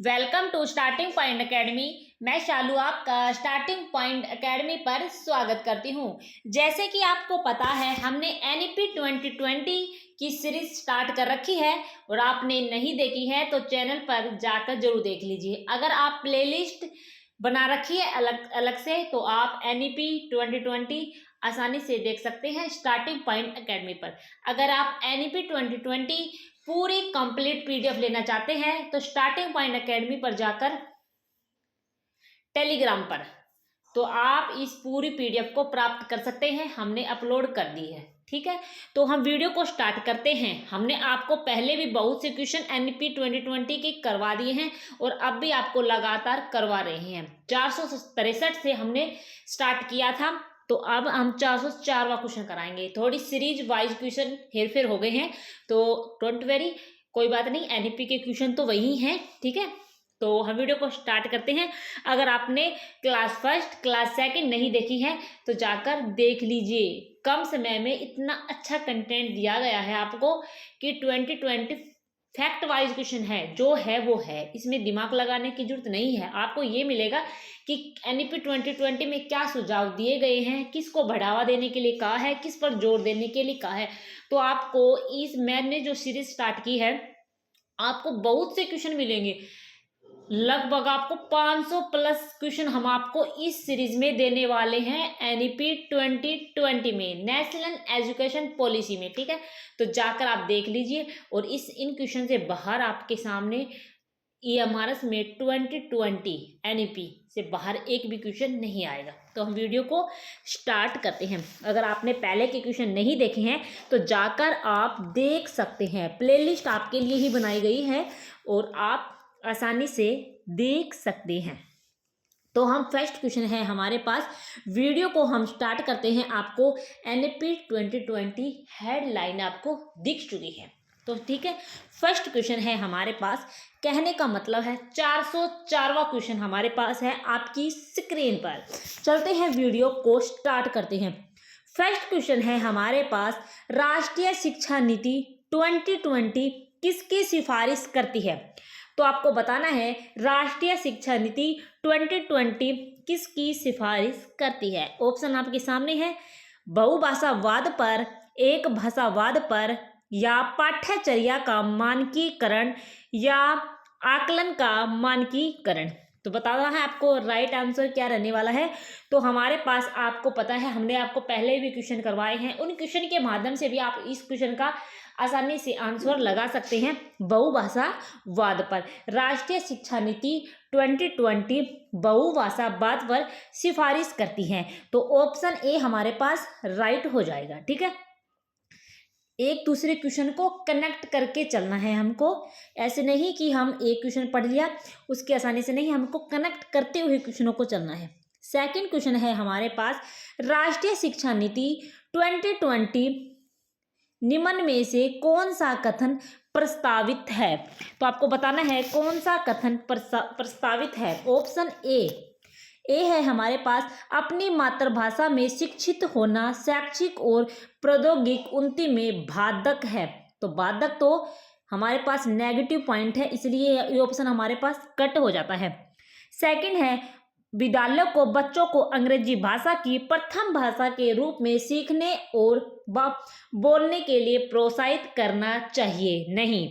Welcome to starting point academy. मैं शालू आपका starting point academy पर स्वागत करती हूं। जैसे कि आपको पता है, हमने एनईपी 2020 की सीरीज स्टार्ट कर रखी है और आपने नहीं देखी है तो चैनल पर जाकर जरूर देख लीजिए। अगर आप प्लेलिस्ट बना रखी है अलग अलग से तो आप एनईपी 2020 आसानी से देख सकते हैं स्टार्टिंग पॉइंट एकेडमी पर। अगर आप एनईपी 2020 पूरी कंप्लीट पीडीएफ लेना चाहते हैं तो स्टार्टिंग पॉइंट एकेडमी पर जाकर टेलीग्राम पर तो आप इस पूरी पीडीएफ को प्राप्त कर सकते हैं। हमने अपलोड कर दी है, ठीक है। तो हम वीडियो को स्टार्ट करते हैं। हमने आपको पहले भी बहुत से क्वेश्चन एनईपी 2020 के करवा दिए हैं और अब भी आपको लगातार करवा रहे हैं। 463 से हमने स्टार्ट किया था, तो अब हम 404वां क्वेश्चन कराएंगे। थोड़ी सीरीज वाइज क्वेश्चन हेरफेर हो गए हैं, तो डोंट वेरी, कोई बात नहीं, एनईपी के क्वेश्चन तो वही हैं, ठीक है। तो हम वीडियो को स्टार्ट करते हैं। अगर आपने क्लास फर्स्ट क्लास सेकंड नहीं देखी है तो जाकर देख लीजिए। कम समय में इतना अच्छा कंटेंट दिया गया है आपको कि 2020 फैक्ट वाइज क्वेश्चन है, जो है वो है, इसमें दिमाग लगाने की जरूरत नहीं है। आपको ये मिलेगा कि एनईपी 2020 में क्या सुझाव दिए गए हैं, किसको बढ़ावा देने के लिए कहा है, किस पर जोर देने के लिए कहा है। तो आपको इस मैंने जो सीरीज स्टार्ट की है, आपको बहुत से क्वेश्चन मिलेंगे। लगभग आपको 500 प्लस क्वेश्चन हम आपको इस सीरीज में देने वाले हैं एनईपी 2020 में, नेशनल एजुकेशन पॉलिसी में, ठीक है। तो जाकर आप देख लीजिए। और इन क्वेश्चन से बाहर आपके सामने ईएमआरएस में 2020 एनईपी से बाहर एक भी क्वेश्चन नहीं आएगा। तो हम वीडियो को स्टार्ट करते हैं। अगर आपने पहले के क्वेश्चन नहीं देखे हैं तो जाकर आप देख सकते हैं। प्लेलिस्ट आपके लिए ही बनाई गई है और आप आसानी से देख सकते हैं। तो हम फर्स्ट क्वेश्चन है हमारे पास, वीडियो को हम स्टार्ट करते हैं। आपको एनईपी 2020 हेडलाइन आपको दिख चुकी है, तो ठीक है। फर्स्ट क्वेश्चन है हमारे पास, कहने का मतलब है 404वां क्वेश्चन हमारे पास है आपकी स्क्रीन पर। चलते हैं, वीडियो को स्टार्ट करते हैं। फर्स्ट क्वेश्चन है हमारे पास, राष्ट्रीय शिक्षा नीति 2020 किसकी सिफारिश करती है। तो आपको बताना है राष्ट्रीय शिक्षा नीति 2020 किसकी सिफारिश करती है। ऑप्शन आपके सामने है, बहुभाषावाद पर, एक भाषावाद पर, या पाठ्यचर्या का मानकीकरण, या आकलन का मानकीकरण। तो बताना है आपको राइट आंसर क्या रहने वाला है। तो हमारे पास, आपको पता है, हमने आपको पहले भी क्वेश्चन करवाए हैं, उन क्वेश्चन के माध्यम से भी आप इस क्वेश्चन का आसानी से आंसर लगा सकते हैं। बहुभाषावाद पर राष्ट्रीय शिक्षा नीति 2020 बहुभाषावाद पर सिफारिश करती है। तो ऑप्शन ए हमारे पास राइट हो जाएगा, ठीक है। एक दूसरे क्वेश्चन को कनेक्ट करके चलना है हमको, ऐसे नहीं कि हम एक क्वेश्चन पढ़ लिया उसके आसानी से नहीं, हमको कनेक्ट करते हुए क्वेश्चनों को चलना है। सेकंड क्वेश्चन है हमारे पास, राष्ट्रीय शिक्षा नीति 2020 निम्न में से कौन सा कथन प्रस्तावित है। तो आपको बताना है कौन सा कथन प्रस्तावित है। ऑप्शन ए है हमारे पास, अपनी मातृभाषा में शिक्षित होना शैक्षिक और प्रौद्योगिक उन्नति में बाधक है। तो बाधक तो हमारे पास नेगेटिव पॉइंट है, इसलिए ये ऑप्शन हमारे पास कट हो जाता है। सेकंड है, विद्यालयों को बच्चों को अंग्रेजी भाषा की प्रथम भाषा के रूप में सीखने और बोलने के लिए प्रोत्साहित करना चाहिए। नहीं,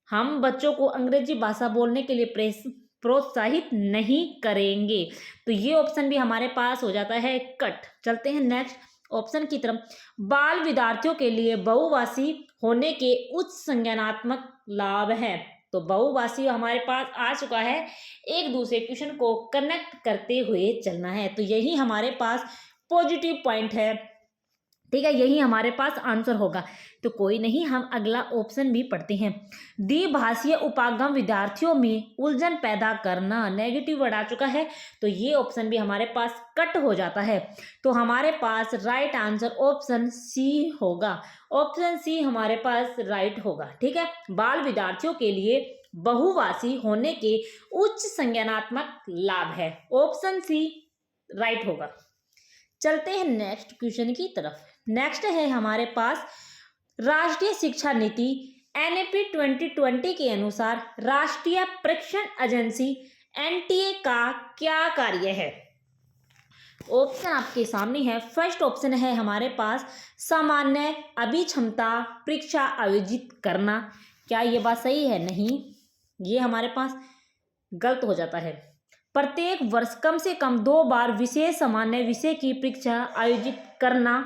हम बच्चों को अंग्रेजी भाषा बोलने के लिए प्रोत्साहित नहीं करेंगे। तो ये ऑप्शन भी हमारे पास हो जाता है कट। चलते हैं नेक्स्ट ऑप्शन की तरफ। बाल विद्यार्थियों के लिए बहुभाषी होने के उच्च संज्ञानात्मक लाभ है। तो बहुभाषी हमारे पास आ चुका है, एक दूसरे क्वेश्चन को कनेक्ट करते हुए चलना है। तो यही हमारे पास पॉजिटिव पॉइंट है, ठीक है, यही हमारे पास आंसर होगा। तो कोई नहीं, हम अगला ऑप्शन भी पढ़ते हैं। द्विभाषीय उपागम विद्यार्थियों में उलझन पैदा करना, नेगेटिव वर्ड आ चुका है, तो ये ऑप्शन भी हमारे पास कट हो जाता है। तो हमारे पास राइट आंसर ऑप्शन सी होगा। ऑप्शन सी हमारे पास राइट होगा, ठीक है। बाल विद्यार्थियों के लिए बहुभाषी होने के उच्च संज्ञानात्मक लाभ है, ऑप्शन सी राइट होगा। चलते हैं नेक्स्ट क्वेश्चन की तरफ। नेक्स्ट है हमारे पास, राष्ट्रीय शिक्षा नीति एनईपी 2020 के अनुसार राष्ट्रीय परीक्षण एजेंसी एनटीए का क्या कार्य है? ऑप्शन आपके सामने है। फर्स्ट ऑप्शन है हमारे पास सामान्य अभिक्षमता परीक्षा आयोजित करना। क्या ये बात सही है? नहीं, ये हमारे पास गलत हो जाता है। प्रत्येक वर्ष कम से कम 2 बार विशेष सामान्य विषय की परीक्षा आयोजित करना।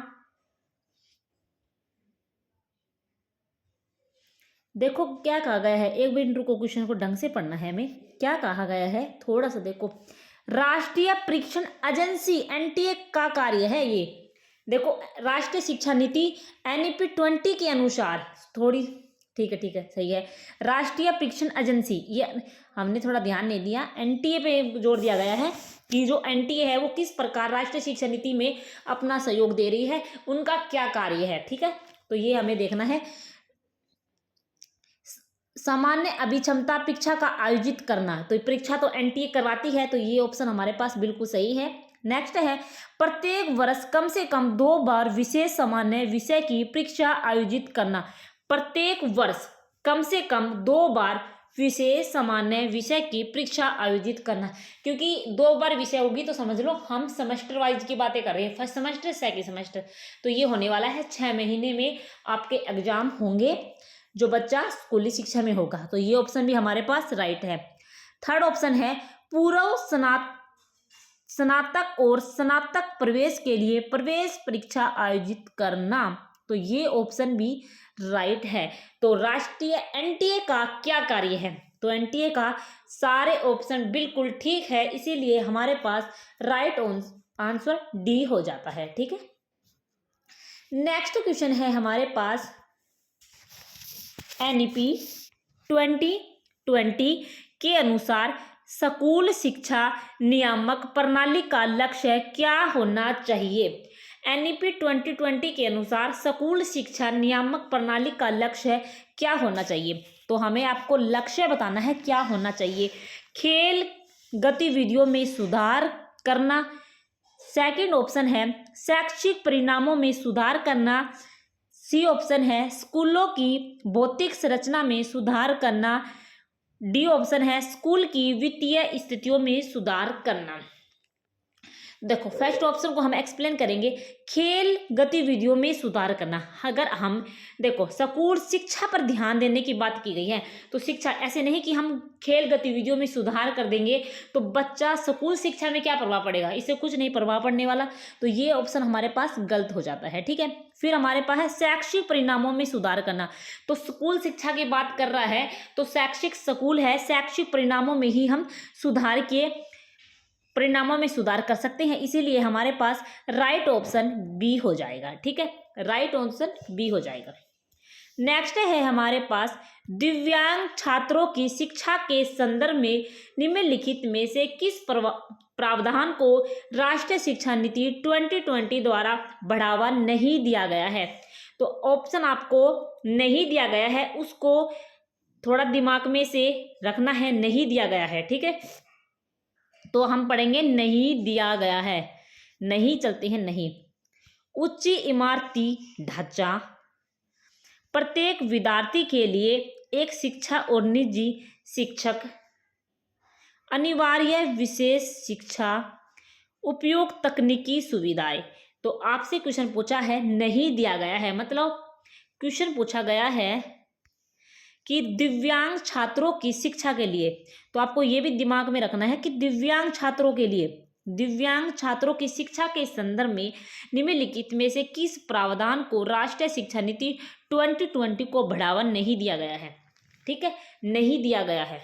देखो क्या कहा गया है, एक मिनट रुको, क्वेश्चन को ढंग से पढ़ना है हमें। क्या कहा गया है थोड़ा सा देखो। राष्ट्रीय परीक्षण एजेंसी एनटीए का कार्य है ये। देखो राष्ट्रीय शिक्षा नीति एनईपी 20 के अनुसार, थोड़ी ठीक है सही है। राष्ट्रीय परीक्षण एजेंसी, ये हमने थोड़ा ध्यान नहीं दिया, एनटीए पे जोर दिया गया है कि जो एनटीए है वो किस प्रकार राष्ट्रीय शिक्षा नीति में अपना सहयोग दे रही है, उनका क्या कार्य है। ठीक है, तो ये हमें देखना है। सामान्य अभिक्षमता परीक्षा का आयोजित करना, तो परीक्षा तो एनटीए करवाती है, तो ये ऑप्शन हमारे पास बिल्कुल सही है। नेक्स्ट है प्रत्येक वर्ष कम से कम 2 बार विशेष सामान्य विषय की परीक्षा आयोजित करना। प्रत्येक वर्ष कम से कम 2 बार विशेष सामान्य विषय की परीक्षा आयोजित करना, क्योंकि 2 बार विषय होगी तो समझ लो हम सेमेस्टर वाइज की बातें कर रहे हैं, फर्स्ट सेमेस्टर सेकंड सेमेस्टर, तो ये होने वाला है 6 महीने में आपके एग्जाम होंगे जो बच्चा स्कूली शिक्षा में होगा। तो ये ऑप्शन भी हमारे पास राइट है। थर्ड ऑप्शन है पूर्व स्नातक और स्नातक प्रवेश के लिए प्रवेश परीक्षा आयोजित करना, तो ये ऑप्शन भी राइट है। तो राष्ट्रीय एनटीए का क्या कार्य है? तो एनटीए का सारे ऑप्शन बिल्कुल ठीक है, इसीलिए हमारे पास राइट आंसर डी हो जाता है। ठीक है, नेक्स्ट क्वेश्चन है हमारे पास एनईपी 2020 के अनुसार स्कूल शिक्षा नियामक प्रणाली का लक्ष्य क्या होना चाहिए? एनईपी 2020 के अनुसार स्कूल शिक्षा नियामक प्रणाली का लक्ष्य क्या होना चाहिए? तो हमें आपको लक्ष्य बताना है क्या होना चाहिए। खेल गतिविधियों में सुधार करना, सेकंड ऑप्शन है शैक्षिक परिणामों में सुधार करना, सी ऑप्शन है स्कूलों की भौतिक संरचना में सुधार करना, डी ऑप्शन है स्कूल की वित्तीय स्थितियों में सुधार करना। देखो फर्स्ट ऑप्शन को हम एक्सप्लेन करेंगे, खेल गतिविधियों में सुधार करना। अगर हम देखो स्कूल शिक्षा पर ध्यान देने की बात की गई है, तो शिक्षा ऐसे नहीं कि हम खेल गतिविधियों में सुधार कर देंगे तो बच्चा स्कूल शिक्षा में क्या प्रभाव पड़ेगा, इससे कुछ नहीं प्रभाव पड़ने वाला, तो ये ऑप्शन हमारे पास गलत हो जाता है। ठीक है, फिर हमारे पास है शैक्षिक परिणामों में सुधार करना, तो स्कूल शिक्षा की बात कर रहा है तो शैक्षिक स्कूल है, शैक्षिक परिणामों में ही हम सुधार के परिणामों में सुधार कर सकते हैं, इसीलिए हमारे पास राइट ऑप्शन बी हो जाएगा। ठीक है, राइट ऑप्शन बी हो जाएगा। नेक्स्ट है हमारे पास दिव्यांग छात्रों की शिक्षा के संदर्भ में निम्नलिखित में से किस प्रावधान को राष्ट्रीय शिक्षा नीति 2020 द्वारा बढ़ावा नहीं दिया गया है? तो ऑप्शन आपको नहीं दिया गया है, उसको थोड़ा दिमाग में से रखना है, नहीं दिया गया है। ठीक है, तो हम पढ़ेंगे नहीं दिया गया है, नहीं चलते हैं नहीं। उच्च इमारती ढांचा, प्रत्येक विद्यार्थी के लिए एक शिक्षा और निजी शिक्षक, अनिवार्य विशेष शिक्षा, उपयुक्त तकनीकी सुविधाएं। तो आपसे क्वेश्चन पूछा है नहीं दिया गया है, मतलब क्वेश्चन पूछा गया है कि दिव्यांग छात्रों की शिक्षा के लिए, तो आपको ये भी दिमाग में रखना है कि दिव्यांग छात्रों के लिए, दिव्यांग छात्रों की शिक्षा के संदर्भ में निम्नलिखित में से किस प्रावधान को राष्ट्रीय शिक्षा नीति 2020 को बढ़ावा नहीं दिया गया है? ठीक है, नहीं दिया गया है,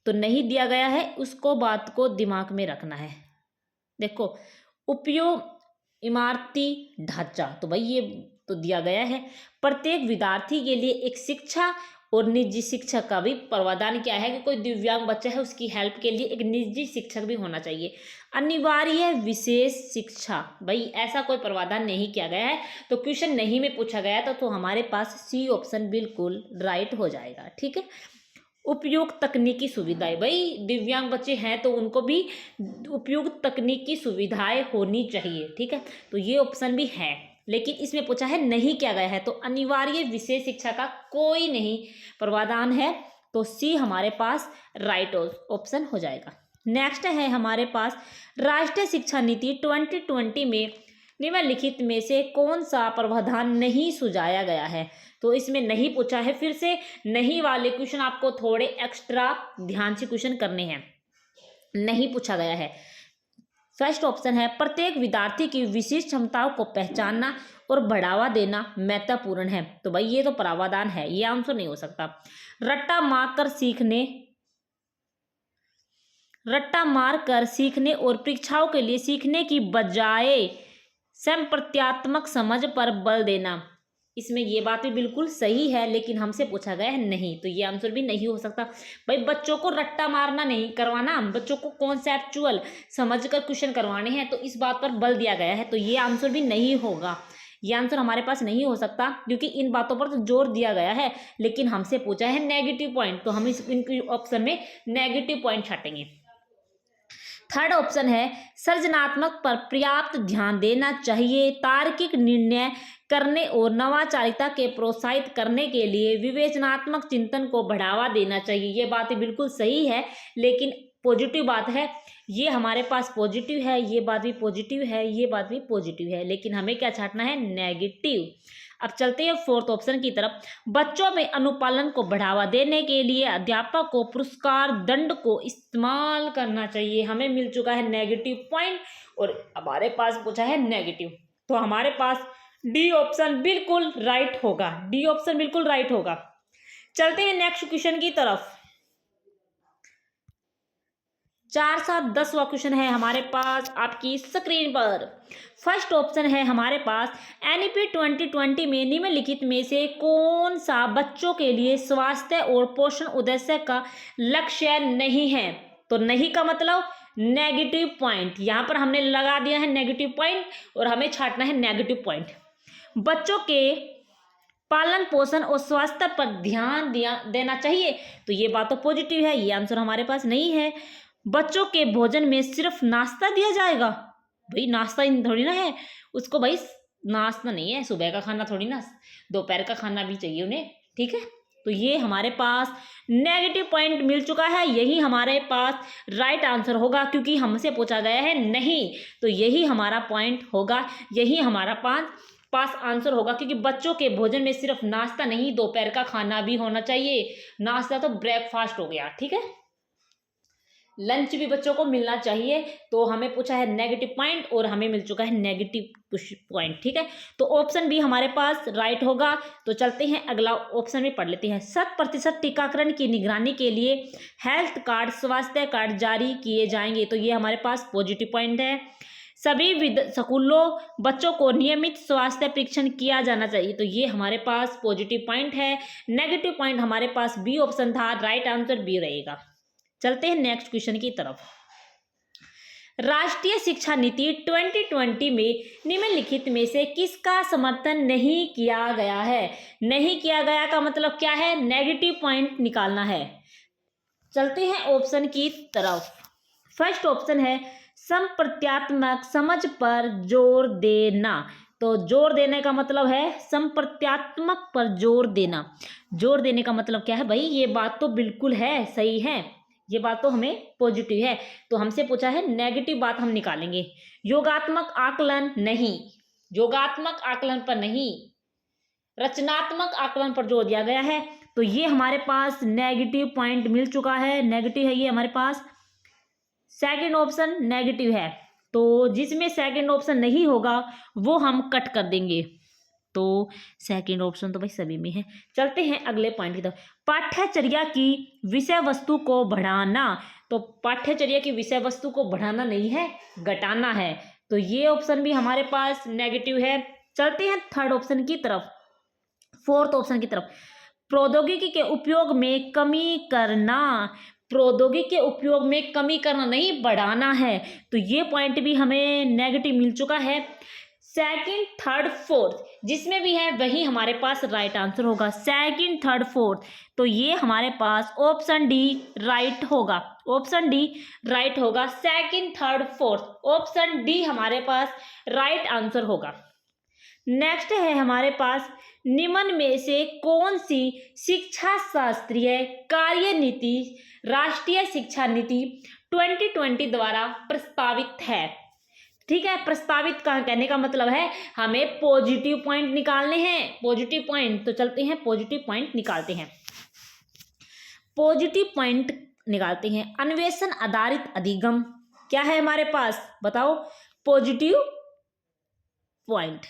तो नहीं दिया गया है, उसको बात को दिमाग में रखना है। देखो उपयोग इमारती ढांचा, तो भाई ये तो दिया गया है। प्रत्येक विद्यार्थी के लिए एक शिक्षा और निजी शिक्षक का भी प्रावधान क्या है कि कोई दिव्यांग बच्चा है उसकी हेल्प के लिए एक निजी शिक्षक भी होना चाहिए। अनिवार्य विशेष शिक्षा, भाई ऐसा कोई प्रावधान नहीं किया गया है, तो क्वेश्चन नहीं में पूछा गया था, तो हमारे पास सी ऑप्शन बिल्कुल राइट हो जाएगा। ठीक है, उपयुक्त तकनीकी सुविधाएं, भाई दिव्यांग बच्चे हैं तो उनको भी उपयुक्त तकनीकी सुविधाएं होनी चाहिए। ठीक है, तो ये ऑप्शन भी है, लेकिन इसमें पूछा है नहीं किया गया है, तो अनिवार्य विशेष शिक्षा का कोई नहीं प्रावधान है, तो सी हमारे पास राइट ऑप्शन हो जाएगा। नेक्स्ट है हमारे पास राष्ट्रीय शिक्षा नीति 2020 में निम्नलिखित में से कौन सा प्रावधान नहीं सुझाया गया है। तो इसमें नहीं पूछा है, फिर से नहीं वाले क्वेश्चन आपको थोड़े एक्स्ट्रा ध्यान से क्वेश्चन करने हैं। नहीं पूछा गया है। फर्स्ट ऑप्शन है प्रत्येक विद्यार्थी की विशिष्ट क्षमताओं को पहचानना और बढ़ावा देना महत्वपूर्ण है। तो भाई ये तो प्रावधान है, ये आंसर नहीं हो सकता। रट्टा मार कर सीखने और परीक्षाओं के लिए सीखने की बजाय संप्रत्यात्मक समझ पर बल देना, इसमें ये बात भी बिल्कुल सही है, लेकिन हमसे पूछा गया है नहीं, तो ये आंसर भी नहीं हो सकता। भाई बच्चों को रट्टा मारना नहीं करवाना, बच्चों को कॉन्सेप्चुअल समझकर क्वेश्चन करवाने हैं, तो इस बात पर बल दिया गया है, तो ये आंसर भी नहीं होगा। ये आंसर हमारे पास नहीं हो सकता, क्योंकि इन बातों पर तो जोर दिया गया है, लेकिन हमसे पूछा है नेगेटिव पॉइंट, तो हम इनके ऑप्शन में नेगेटिव पॉइंट छाटेंगे। थर्ड ऑप्शन है सृजनात्मक पर पर्याप्त ध्यान देना चाहिए, तार्किक निर्णय करने और नवाचारिता के प्रोत्साहित करने के लिए विवेचनात्मक चिंतन को बढ़ावा देना चाहिए। ये बात बिल्कुल सही है, लेकिन पॉजिटिव बात है, ये हमारे पास पॉजिटिव है, ये बात भी पॉजिटिव है, ये बात भी पॉजिटिव है, लेकिन हमें क्या छाटना है, नेगेटिव। अब चलते हैं फोर्थ ऑप्शन की तरफ। बच्चों में अनुपालन को बढ़ावा देने के लिए अध्यापक को पुरस्कार दंड को इस्तेमाल करना चाहिए। हमें मिल चुका है नेगेटिव पॉइंट और हमारे पास पूछा है नेगेटिव, तो हमारे पास डी ऑप्शन बिल्कुल राइट होगा। डी ऑप्शन बिल्कुल राइट होगा। चलते हैं नेक्स्ट क्वेश्चन की तरफ। 4, 7, 10वां क्वेश्चन है हमारे पास आपकी स्क्रीन पर। फर्स्ट ऑप्शन है हमारे पास एनईपी 2020 में निम्नलिखित में से कौन सा बच्चों के लिए स्वास्थ्य और पोषण उद्देश्य का लक्ष्य नहीं है। तो नहीं का मतलब नेगेटिव पॉइंट, यहाँ पर हमने लगा दिया है नेगेटिव पॉइंट और हमें छाटना है नेगेटिव पॉइंट। बच्चों के पालन पोषण और स्वास्थ्य पर ध्यान देना चाहिए, तो ये बात तो पॉजिटिव है, ये आंसर हमारे पास नहीं है। बच्चों के भोजन में सिर्फ नाश्ता दिया जाएगा, भाई नाश्ता थोड़ी ना है उसको, भाई नाश्ता नहीं है, सुबह का खाना थोड़ी ना, दोपहर का खाना भी चाहिए उन्हें, ठीक है। तो ये हमारे पास नेगेटिव पॉइंट मिल चुका है, यही हमारे पास राइट आंसर होगा, क्योंकि हमसे पूछा गया है नहीं, तो यही हमारा पॉइंट होगा, यही हमारा पास आंसर होगा, क्योंकि बच्चों के भोजन में सिर्फ नाश्ता नहीं, दोपहर का खाना भी होना चाहिए। नाश्ता तो ब्रेकफास्ट हो गया, ठीक है, लंच भी बच्चों को मिलना चाहिए। तो हमें पूछा है नेगेटिव पॉइंट और हमें मिल चुका है नेगेटिव पॉइंट, ठीक है। तो ऑप्शन भी हमारे पास राइट होगा। तो चलते हैं अगला ऑप्शन में पढ़ लेते हैं। 100% टीकाकरण की निगरानी के लिए हेल्थ कार्ड, स्वास्थ्य कार्ड जारी किए जाएंगे, तो ये हमारे पास पॉजिटिव पॉइंट है। सभी स्कूलों बच्चों को नियमित स्वास्थ्य परीक्षण किया जाना चाहिए, तो ये हमारे पास पॉजिटिव पॉइंट है। नेगेटिव पॉइंट हमारे पास बी ऑप्शन था, राइट आंसर बी रहेगा। चलते हैं नेक्स्ट क्वेश्चन की तरफ। राष्ट्रीय शिक्षा नीति 2020 में निम्नलिखित में से किसका समर्थन नहीं किया गया है। नहीं किया गया का मतलब क्या है, नेगेटिव पॉइंट निकालना है। चलते हैं ऑप्शन की तरफ। फर्स्ट ऑप्शन है संप्रत्यात्मक समझ पर जोर देना, तो जोर देने का मतलब है संप्रत्यात्मक पर जोर देना। जोर देने का मतलब क्या है भाई, ये बात तो बिल्कुल है, सही है, ये बात तो हमें पॉजिटिव है। तो हमसे पूछा है नेगेटिव बात हम निकालेंगे। योगात्मक आकलन नहीं, योगात्मक आकलन पर नहीं, रचनात्मक आकलन पर जोर दिया गया है, तो ये हमारे पास नेगेटिव पॉइंट मिल चुका है, नेगेटिव है ये हमारे पास। सेकंड ऑप्शन नेगेटिव है, तो जिसमें सेकंड ऑप्शन नहीं होगा वो हम कट कर देंगे, तो सेकंड ऑप्शन तो भाई सभी में है। चलते हैं अगले पॉइंट की तरफ। पाठ्यचर्या की विषय वस्तु को बढ़ाना, तो पाठ्यचर्या की विषय वस्तु को बढ़ाना नहीं है, घटाना है, तो ये ऑप्शन भी हमारे पास नेगेटिव है। चलते हैं थर्ड ऑप्शन की तरफ, फोर्थ ऑप्शन की तरफ। प्रौद्योगिकी के उपयोग में कमी करना, प्रौद्योगिकी के उपयोग में कमी करना नहीं, बढ़ाना है, तो ये पॉइंट भी हमें नेगेटिव मिल चुका है। सेकंड, थर्ड, फोर्थ जिसमें भी है वही हमारे पास राइट आंसर होगा। सेकंड, थर्ड, फोर्थ, तो ये हमारे पास ऑप्शन डी राइट होगा, ऑप्शन डी राइट होगा। Second, third, fourth, option D हमारे पास राइट आंसर होगा। नेक्स्ट है हमारे पास, निम्न में से कौन सी शिक्षा शास्त्रीय कार्यनीति राष्ट्रीय शिक्षा नीति 2020 द्वारा प्रस्तावित है। ठीक है, प्रस्तावित का कहने का मतलब है हमें पॉजिटिव पॉइंट निकालने हैं, पॉजिटिव पॉइंट। तो चलते हैं पॉजिटिव पॉइंट निकालते हैं, पॉजिटिव पॉइंट निकालते हैं। अन्वेषण आधारित अधिगम क्या है हमारे पास, बताओ। पॉजिटिव पॉइंट,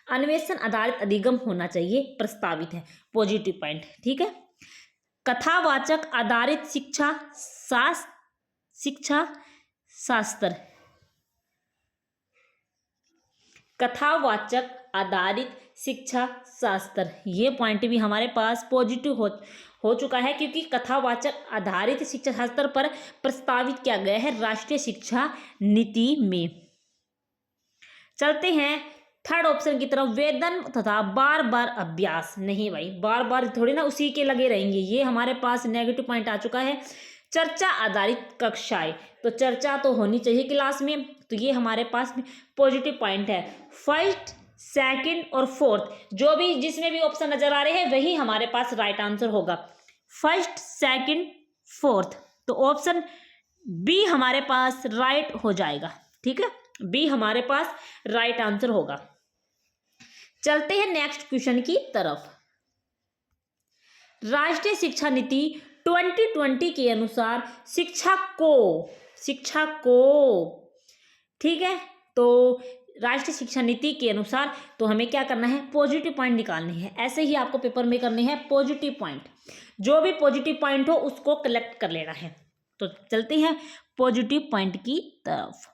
अन्वेषण आधारित अधिगम होना चाहिए, प्रस्तावित है, पॉजिटिव पॉइंट। ठीक है, कथावाचक आधारित शिक्षा शास्त्र, कथावाचक आधारित शिक्षा शास्त्र, ये पॉइंट भी हमारे पास पॉजिटिव हो चुका है, क्योंकि कथावाचक आधारित शिक्षा शास्त्र पर प्रस्तावित किया गया है राष्ट्रीय शिक्षा नीति में। चलते हैं थर्ड ऑप्शन की तरफ, वेतन तथा बार बार अभ्यास। नहीं भाई, बार बार थोड़ी ना उसी के लगे रहेंगे, ये हमारे पास नेगेटिव पॉइंट आ चुका है। चर्चा आधारित कक्षाएं, तो चर्चा तो होनी चाहिए क्लास में, तो ये हमारे पास पॉजिटिव पॉइंट है। फर्स्ट, सेकंड और फोर्थ, जो भी जिसमें भी ऑप्शन नजर आ रहे हैं वही हमारे पास राइट आंसर होगा। फर्स्ट, सेकंड, फोर्थ, तो ऑप्शन बी हमारे पास राइट हो जाएगा। ठीक है, बी हमारे पास राइट आंसर होगा। चलते हैं नेक्स्ट क्वेश्चन की तरफ। राष्ट्रीय शिक्षा नीति 2020 के अनुसार शिक्षा को ठीक है, तो राष्ट्रीय शिक्षा नीति के अनुसार तो हमें क्या करना है, पॉजिटिव पॉइंट निकालने हैं। ऐसे ही आपको पेपर में करने हैं पॉजिटिव पॉइंट, जो भी पॉजिटिव पॉइंट हो उसको कलेक्ट कर लेना है। तो चलते हैं पॉजिटिव पॉइंट की तरफ।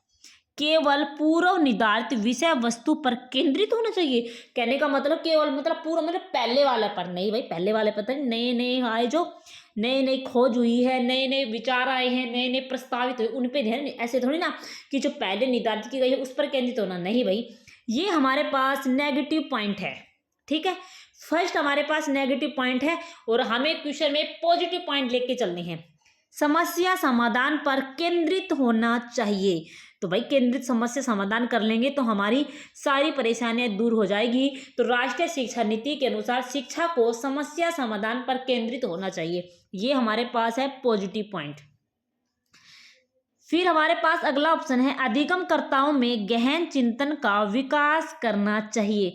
केवल पूर्व निर्धारित विषय वस्तु पर केंद्रित होना चाहिए, कहने का मतलब केवल मतलब पूरा मतलब पहले वाले पर नहीं भाई, पहले वाले पर नहीं, नए नए आए, जो नई नई खोज हुई है, नए नए विचार आए हैं, नए नए प्रस्तावित हुए, उन पे ध्यान। ऐसे थोड़ी ना कि जो पहले निर्धारित की गई है उस पर केंद्रित होना, नहीं भाई, ये हमारे पास नेगेटिव पॉइंट है। ठीक है, फर्स्ट हमारे पास नेगेटिव पॉइंट है और हमें क्वेश्चन में पॉजिटिव पॉइंट लेके चलने हैं। समस्या समाधान पर केंद्रित होना चाहिए, तो भाई केंद्रित समस्या समाधान कर लेंगे तो हमारी सारी परेशानियां दूर हो जाएगी। तो राष्ट्रीय शिक्षा नीति के अनुसार शिक्षा को समस्या समाधान पर केंद्रित होना चाहिए, ये हमारे पास है पॉजिटिव पॉइंट। फिर हमारे पास अगला ऑप्शन है, अधिगमकर्ताओं में गहन चिंतन का विकास करना चाहिए।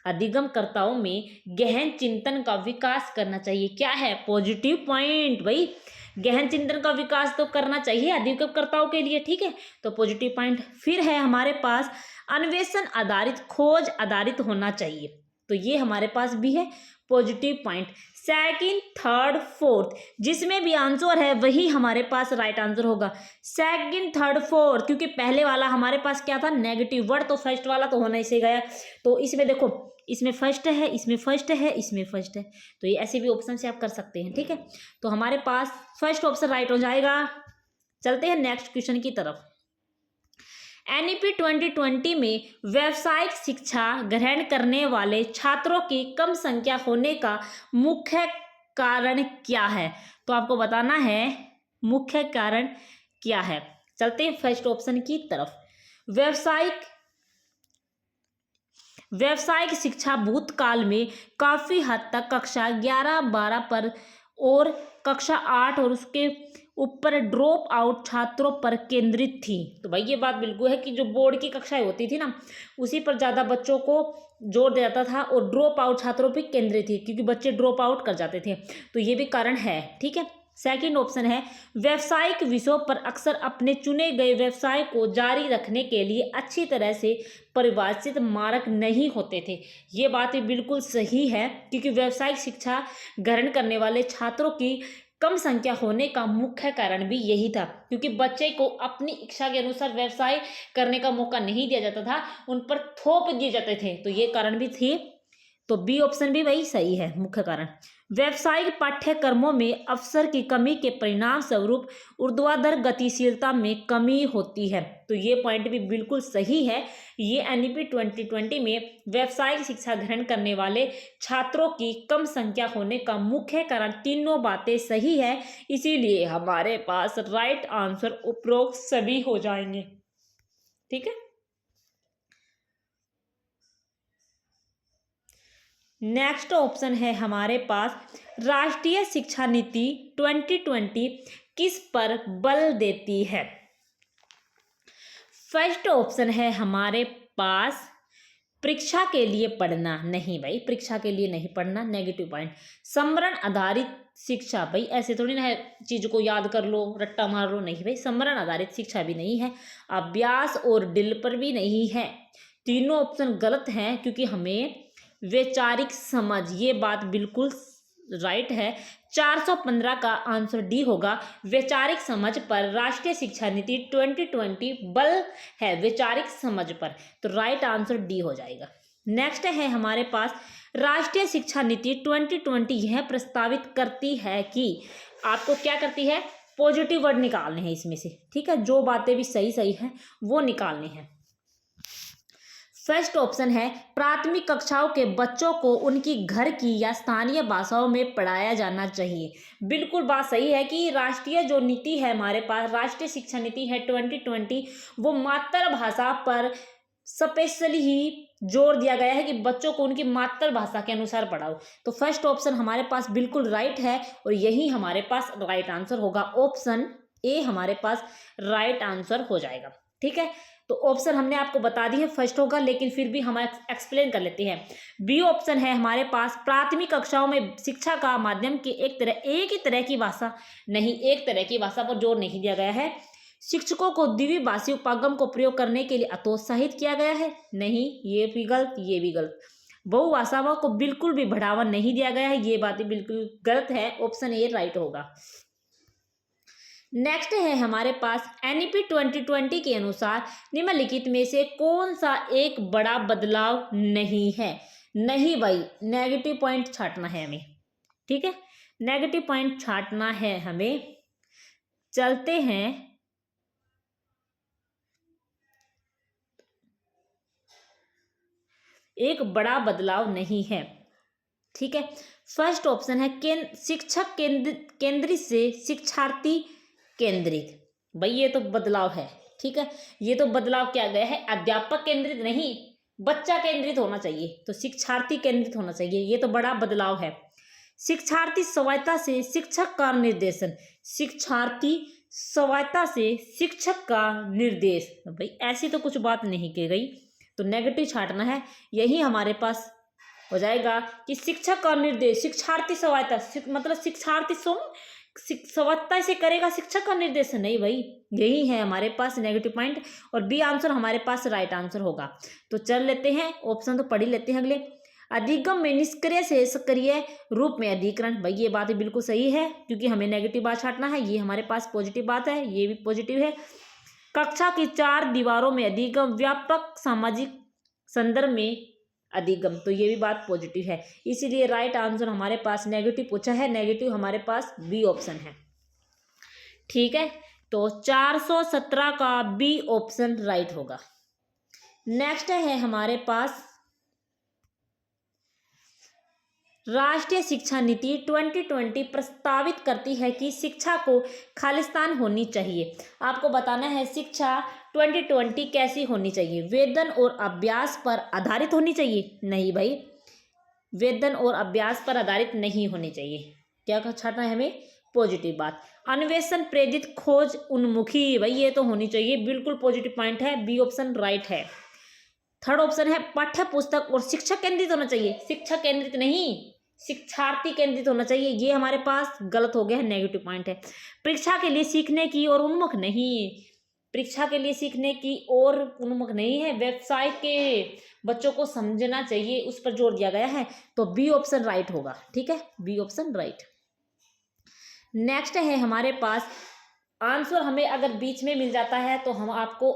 अधिगमकर्ताओं में गहन चिंतन का विकास करना चाहिए, क्या है, पॉजिटिव पॉइंट। भाई गहन चिंतन का विकास तो करना चाहिए अधिगमकर्ताओं के लिए। ठीक है, तो पॉजिटिव पॉइंट। फिर है हमारे पास अन्वेषण आधारित खोज आधारित होना चाहिए, तो ये हमारे पास भी है positive point. Second, third, fourth, जिसमें भी आंसर है वही हमारे पास राइट आंसर होगा। सेकंड, थर्ड, फोर्थ, क्योंकि पहले वाला हमारे पास क्या था, नेगेटिव वर्ड, तो फर्स्ट वाला तो होना ही से गया। तो इसमें देखो, इसमें फर्स्ट है, इसमें फर्स्ट है, इसमें फर्स्ट है, तो ये ऐसे भी ऑप्शन से आप कर सकते हैं। ठीक है, तो हमारे पास फर्स्ट ऑप्शन राइट हो जाएगा। चलते हैं नेक्स्ट क्वेश्चन की तरफ। एनईपी 2020 में व्यावसायिक शिक्षा ग्रहण करने वाले छात्रों की कम संख्या होने का मुख्य कारण क्या है, तो आपको बताना है मुख्य कारण क्या है। चलते हैं फर्स्ट ऑप्शन की तरफ। व्यावसायिक शिक्षा भूतकाल में काफी हद तक कक्षा 11-12 पर और कक्षा 8 और उसके ऊपर ड्रॉप आउट छात्रों पर केंद्रित थी। तो भाई ये बात बिल्कुल है कि जो बोर्ड की कक्षाएं होती थी ना, उसी पर ज़्यादा बच्चों को जोर दिया जाता था और ड्रॉप आउट छात्रों पर केंद्रित थी, क्योंकि बच्चे ड्रॉप आउट कर जाते थे, तो ये भी कारण है। ठीक है, सेकंड ऑप्शन है, व्यावसायिक विषयों पर अक्सर अपने चुने गए व्यवसाय को जारी रखने के लिए अच्छी तरह से परिभाषित मार्ग नहीं होते थे। ये बात भी बिल्कुल सही है, क्योंकि व्यावसायिक शिक्षा ग्रहण करने वाले छात्रों की कम संख्या होने का मुख्य कारण भी यही था, क्योंकि बच्चे को अपनी इच्छा के अनुसार व्यवसाय करने का मौका नहीं दिया जाता था, उन पर थोप दिए जाते थे, तो ये कारण भी थे। तो बी ऑप्शन भी वही सही है, मुख्य कारण। व्यावसायिक पाठ्यक्रमों में अवसर की कमी के परिणाम स्वरूप ऊर्ध्वाधर गतिशीलता में कमी होती है, तो ये पॉइंट भी बिल्कुल सही है। ये एनईपी 2020 में व्यावसायिक शिक्षा ग्रहण करने वाले छात्रों की कम संख्या होने का मुख्य कारण, तीनों बातें सही है, इसीलिए हमारे पास राइट आंसर उपरोक्त सभी हो जाएंगे। ठीक है, नेक्स्ट ऑप्शन है हमारे पास राष्ट्रीय शिक्षा नीति 2020 किस पर बल देती है। फर्स्ट ऑप्शन है हमारे पास परीक्षा के लिए पढ़ना। नहीं भाई, परीक्षा के लिए नहीं पढ़ना, नेगेटिव पॉइंट। समरण आधारित शिक्षा, भाई ऐसे थोड़ी ना है चीज को याद कर लो रट्टा मार लो, नहीं भाई, समरण आधारित शिक्षा भी नहीं है, अभ्यास और ड्रिल पर भी नहीं है। तीनों ऑप्शन गलत हैं क्योंकि हमें वैचारिक समझ, ये बात बिल्कुल राइट है। 415 का आंसर डी होगा। वैचारिक समझ पर राष्ट्रीय शिक्षा नीति 2020 बल है, वैचारिक समझ पर, तो राइट आंसर डी हो जाएगा। नेक्स्ट है हमारे पास राष्ट्रीय शिक्षा नीति 2020 यह प्रस्तावित करती है कि, आपको क्या करती है, पॉजिटिव वर्ड निकालने हैं इसमें से, ठीक है, जो बातें भी सही सही हैं वो निकालनी है। फर्स्ट ऑप्शन है प्राथमिक कक्षाओं के बच्चों को उनकी घर की या स्थानीय भाषाओं में पढ़ाया जाना चाहिए। बिल्कुल बात सही है कि राष्ट्रीय जो नीति है हमारे पास, राष्ट्रीय शिक्षा नीति है 2020, वो मातृभाषा पर स्पेशली ही जोर दिया गया है कि बच्चों को उनकी मातृभाषा के अनुसार पढ़ाओ। तो फर्स्ट ऑप्शन हमारे पास बिल्कुल राइट है और यही हमारे पास राइट आंसर होगा। ऑप्शन ए हमारे पास राइट आंसर हो जाएगा, ठीक है। तो ऑप्शन हमने आपको बता दी है, फर्स्ट होगा, लेकिन फिर भी हम एक्सप्लेन कर लेते हैं। बी ऑप्शन है हमारे पास प्राथमिक कक्षाओं में शिक्षा का माध्यम की एक ही तरह की भाषा, नहीं, एक तरह की भाषा पर जोर नहीं दिया गया है। शिक्षकों को द्विभाषी उपागम को प्रयोग करने के लिए अतोत्साहित किया गया है, नहीं, ये भी गलत, ये भी गलत। बहुभाषाओं को बिल्कुल भी बढ़ावा नहीं दिया गया है, ये बातें बिल्कुल गलत है। ऑप्शन ए राइट होगा। नेक्स्ट है हमारे पास एनईपी 2020 के अनुसार निम्नलिखित में से कौन सा एक बड़ा बदलाव नहीं है। नहीं भाई, नेगेटिव पॉइंट छांटना है हमें, ठीक है, नेगेटिव पॉइंट छांटना है हमें। चलते हैं, एक बड़ा बदलाव नहीं है, ठीक है। फर्स्ट ऑप्शन है शिक्षक केंद्रित से शिक्षार्थी केंद्रित। भाई ये तो बदलाव है, ठीक है, ये तो बदलाव किया गया है, अध्यापक केंद्रित नहीं, बच्चा केंद्रित होना चाहिए, तो शिक्षार्थी केंद्रित होना चाहिए, ये तो बड़ा बदलाव है। शिक्षार्थी स्वायत्ता से शिक्षक का निर्देशन, शिक्षार्थी स्वायत्ता से शिक्षक का निर्देश, भाई ऐसी तो कुछ बात नहीं की गई, तो नेगेटिव छांटना है। यही हमारे पास हो जाएगा कि शिक्षक का निर्देश, शिक्षार्थी स्वायत्ता, मतलब शिक्षार्थी स्वायत्ता से करेगा शिक्षक का निर्देश, नहीं भाई, यही है हमारे पास नेगेटिव पॉइंट, और बी आंसर हमारे पास राइट आंसर होगा। तो चल लेते हैं, ऑप्शन तो पढ़ ही लेते हैं अगले। अधिगम में निष्क्रिय से सक्रिय रूप में अधिकरण, भाई ये बात बिल्कुल सही है क्योंकि हमें नेगेटिव बात छांटना है, ये हमारे पास पॉजिटिव बात है, ये भी पॉजिटिव है। कक्षा की 4 दीवारों में अधिगम, व्यापक सामाजिक संदर्भ में अधिगम, तो ये भी बात पॉजिटिव है, इसीलिए राइट आंसर हमारे पास नेगेटिव पूछा है, नेगेटिव हमारे पास बी ऑप्शन है, ठीक है। तो 417 का बी ऑप्शन राइट होगा। नेक्स्ट है हमारे पास राष्ट्रीय शिक्षा नीति 2020 प्रस्तावित करती है कि शिक्षा को खालिस्तान होनी चाहिए। आपको बताना है शिक्षा 2020 कैसी होनी चाहिए, वेतन और अभ्यास पर आधारित होनी चाहिए, नहीं भाई, वेतन और अभ्यास पर आधारित नहीं होनी चाहिए। क्या छाटना है हमें, पॉजिटिव बात। अन्वेषण प्रेरित खोज उन्मुखी, भाई ये तो होनी चाहिए, बिल्कुल पॉजिटिव पॉइंट है, बी ऑप्शन राइट है। थर्ड ऑप्शन है पाठ्य पुस्तक और शिक्षक केंद्रित होना चाहिए, शिक्षक केंद्रित नहीं, शिक्षार्थी केंद्रित होना चाहिए, ये हमारे पास गलत हो गया है, नेगेटिव पॉइंट है। परीक्षा के लिए सीखने की और उन्मुख नहीं, परीक्षा के लिए सीखने की और उन्मुख नहीं है, व्यवसाय के बच्चों को समझना चाहिए, उस पर जोर दिया गया है, तो बी ऑप्शन राइट होगा, ठीक है, बी ऑप्शन राइट। नेक्स्ट है हमारे पास आंसर, हमें अगर बीच में मिल जाता है तो हम आपको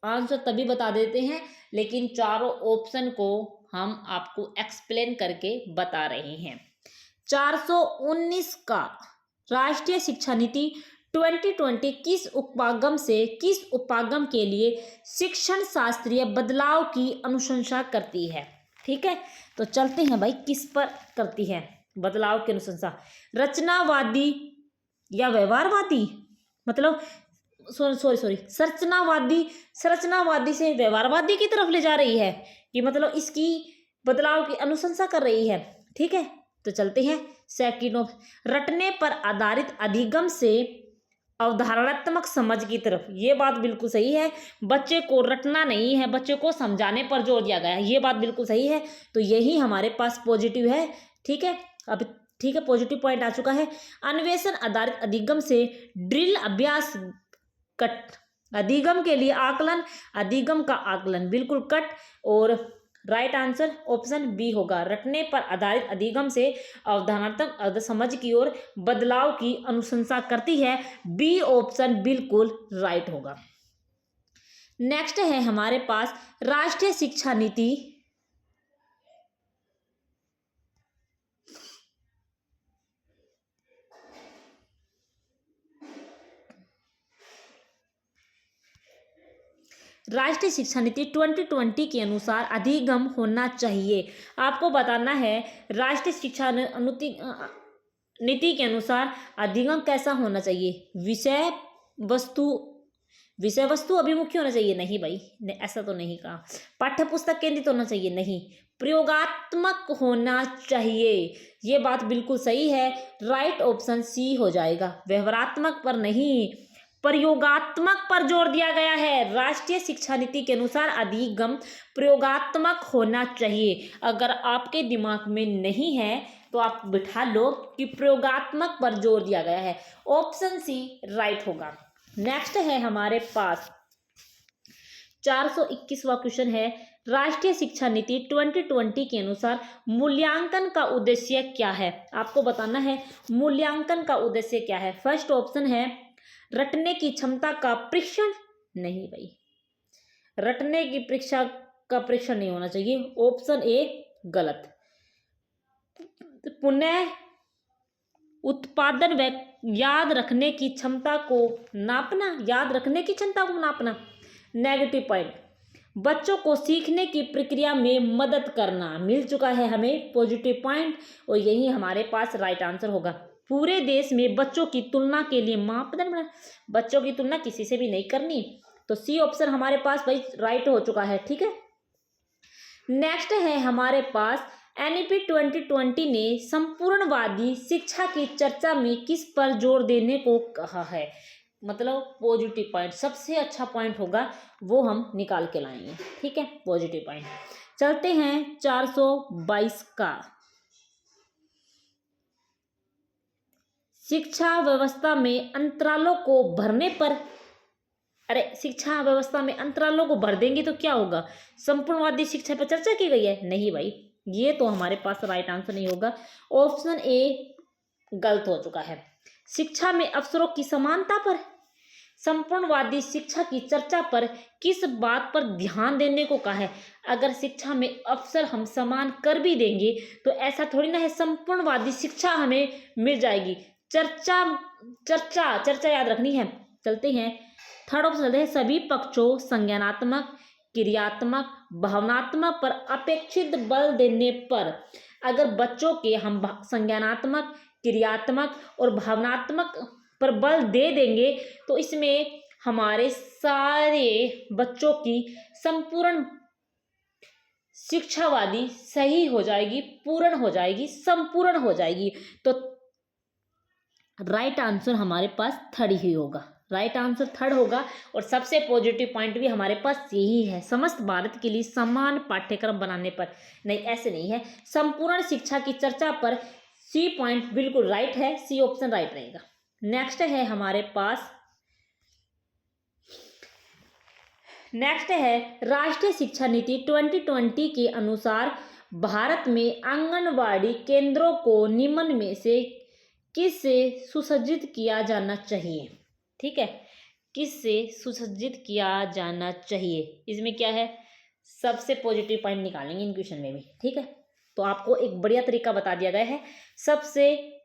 आंसर तभी बता देते हैं, लेकिन चारों ऑप्शन को हम आपको एक्सप्लेन करके बता रहे हैं। 419 का राष्ट्रीय शिक्षा नीति 2020 किस उपागम के लिए शिक्षण शास्त्रीय बदलाव की अनुशंसा करती है, ठीक है। तो चलते हैं भाई, किस पर करती है बदलाव की अनुशंसा, रचनावादी या व्यवहारवादी, मतलब सॉरी संरचनावादी से व्यवहारवादी की तरफ ले जा रही है, कि मतलब इसकी बदलाव की अनुशंसा कर रही है। ठीक है, तो चलते हैं सेकंड, रटने पर आधारित अधिगम से अवधारणात्मक समझ की तरफ। ये बात बिल्कुल सही है, बच्चे को रटना नहीं है, बच्चे को समझाने पर जोर दिया गया है, ये बात बिल्कुल सही है। तो यही हमारे पास पॉजिटिव है। ठीक है, अब ठीक है, पॉजिटिव पॉइंट आ चुका है। अन्वेषण आधारित अधिगम से ड्रिल अभ्यास कट, अधिगम के लिए आकलन, अधिगम का आकलन बिल्कुल कट, और राइट आंसर ऑप्शन बी होगा। रटने पर आधारित अधिगम से अवधारणात्मक समझ की ओर बदलाव की अनुशंसा करती है, बी ऑप्शन बिल्कुल राइट होगा। नेक्स्ट है हमारे पास राष्ट्रीय शिक्षा नीति। राष्ट्रीय शिक्षा नीति 2020 के अनुसार अधिगम होना चाहिए। आपको बताना है राष्ट्रीय शिक्षा नीति के अनुसार अधिगम कैसा होना चाहिए। विषय वस्तु अभिमुखी होना चाहिए, नहीं भाई, ऐसा तो नहीं कहा। पाठ्य पुस्तक केंद्रित होना चाहिए, नहीं। प्रयोगात्मक होना चाहिए, ये बात बिल्कुल सही है, राइट ऑप्शन सी हो जाएगा। व्यवहारात्मक पर नहीं, प्रयोगात्मक पर जोर दिया गया है। राष्ट्रीय शिक्षा नीति के अनुसार अधिगम प्रयोगात्मक होना चाहिए। अगर आपके दिमाग में नहीं है तो आप बिठा लो कि प्रयोगात्मक पर जोर दिया गया है, ऑप्शन सी राइट होगा। नेक्स्ट है हमारे पास 421वां क्वेश्चन है, राष्ट्रीय शिक्षा नीति 2020 के अनुसार मूल्यांकन का उद्देश्य क्या है। आपको बताना है मूल्यांकन का उद्देश्य क्या है। फर्स्ट ऑप्शन है रटने की क्षमता का परीक्षण, नहीं भाई, रटने की परीक्षा का परीक्षण नहीं होना चाहिए, ऑप्शन ए गलत। पुनः उत्पादन व याद रखने की क्षमता को नापना, याद रखने की क्षमता को नापना, नेगेटिव पॉइंट। बच्चों को सीखने की प्रक्रिया में मदद करना, मिल चुका है हमें पॉजिटिव पॉइंट, और यही हमारे पास राइट आंसर होगा। पूरे देश में बच्चों की तुलना के लिए मापदंड बना, बच्चों की तुलना किसी से भी नहीं करनी, तो सी ऑप्शन हमारे पास भाई राइट हो चुका है। ठीक है, नेक्स्ट है हमारे पास एनईपी 2020 ने संपूर्णवादी शिक्षा की चर्चा में किस पर जोर देने को कहा है। मतलब पॉजिटिव पॉइंट, सबसे अच्छा पॉइंट होगा वो हम निकाल के लाएंगे। ठीक है, पॉजिटिव पॉइंट। चलते हैं 422 का, शिक्षा व्यवस्था में अंतरालों को भरने पर, अरे शिक्षा व्यवस्था में अंतरालों को भर देंगे तो क्या होगा, संपूर्णवादी शिक्षा पर चर्चा की गई है, नहीं भाई, ये तो हमारे पास राइट आंसर नहीं होगा, ऑप्शन ए गलत हो चुका है। शिक्षा में अवसरों की समानता पर, संपूर्णवादी शिक्षा की चर्चा पर किस बात पर ध्यान देने को कहा है। अगर शिक्षा में अवसर हम समान कर भी देंगे तो ऐसा थोड़ी ना है संपूर्णवादी शिक्षा हमें मिल जाएगी। चर्चा चर्चा चर्चा याद रखनी है। चलते हैं थर्ड ऑप्शन है, सभी पक्षों संज्ञानात्मक, क्रियात्मक, भावनात्मक पर अपेक्षित बल देने पर। अगर बच्चों के हम संज्ञानात्मक, क्रियात्मक और भावनात्मक पर बल दे देंगे तो इसमें हमारे सारे बच्चों की संपूर्ण शिक्षावादी सही हो जाएगी, पूर्ण हो जाएगी, संपूर्ण हो जाएगी। तो राइट आंसर हमारे पास थर्ड ही होगा, राइट आंसर थर्ड होगा। और सबसे पॉजिटिव पॉइंट भी हमारे पास यही है, समस्त भारत के लिए समान पाठ्यक्रम बनाने पर। नहीं, ऐसे नहीं है, संपूर्ण शिक्षा की चर्चा पर सी पॉइंट बिल्कुल राइट है, सी ऑप्शन राइट रहेगा। नेक्स्ट है हमारे पास, नेक्स्ट है राष्ट्रीय शिक्षा नीति 2020 के अनुसार भारत में आंगनवाड़ी केंद्रों को निम्न में से किससे सुसज्जित किया जाना चाहिए। ठीक है, किससे सुसज्जित किया जाना चाहिए, इसमें क्या है, सबसे पॉजिटिव पॉइंट निकालेंगे इन क्वेश्चन में भी। ठीक है, तो आपको एक बढ़िया तरीका बता दिया गया है, सबसे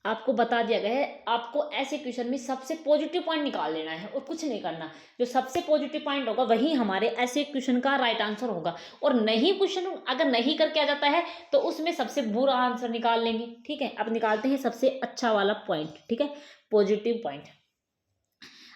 आपको बता दिया गया है, आपको ऐसे क्वेश्चन में सबसे पॉजिटिव पॉइंट निकाल लेना है और कुछ नहीं करना। जो सबसे पॉजिटिव पॉइंट होगा वही हमारे ऐसे क्वेश्चन का राइट आंसर होगा, और नहीं क्वेश्चन अगर नहीं करके आ जाता है तो उसमें सबसे बुरा आंसर निकाल लेंगे। ठीक है, अब निकालते हैं सबसे अच्छा वाला पॉइंट। ठीक है, पॉजिटिव पॉइंट।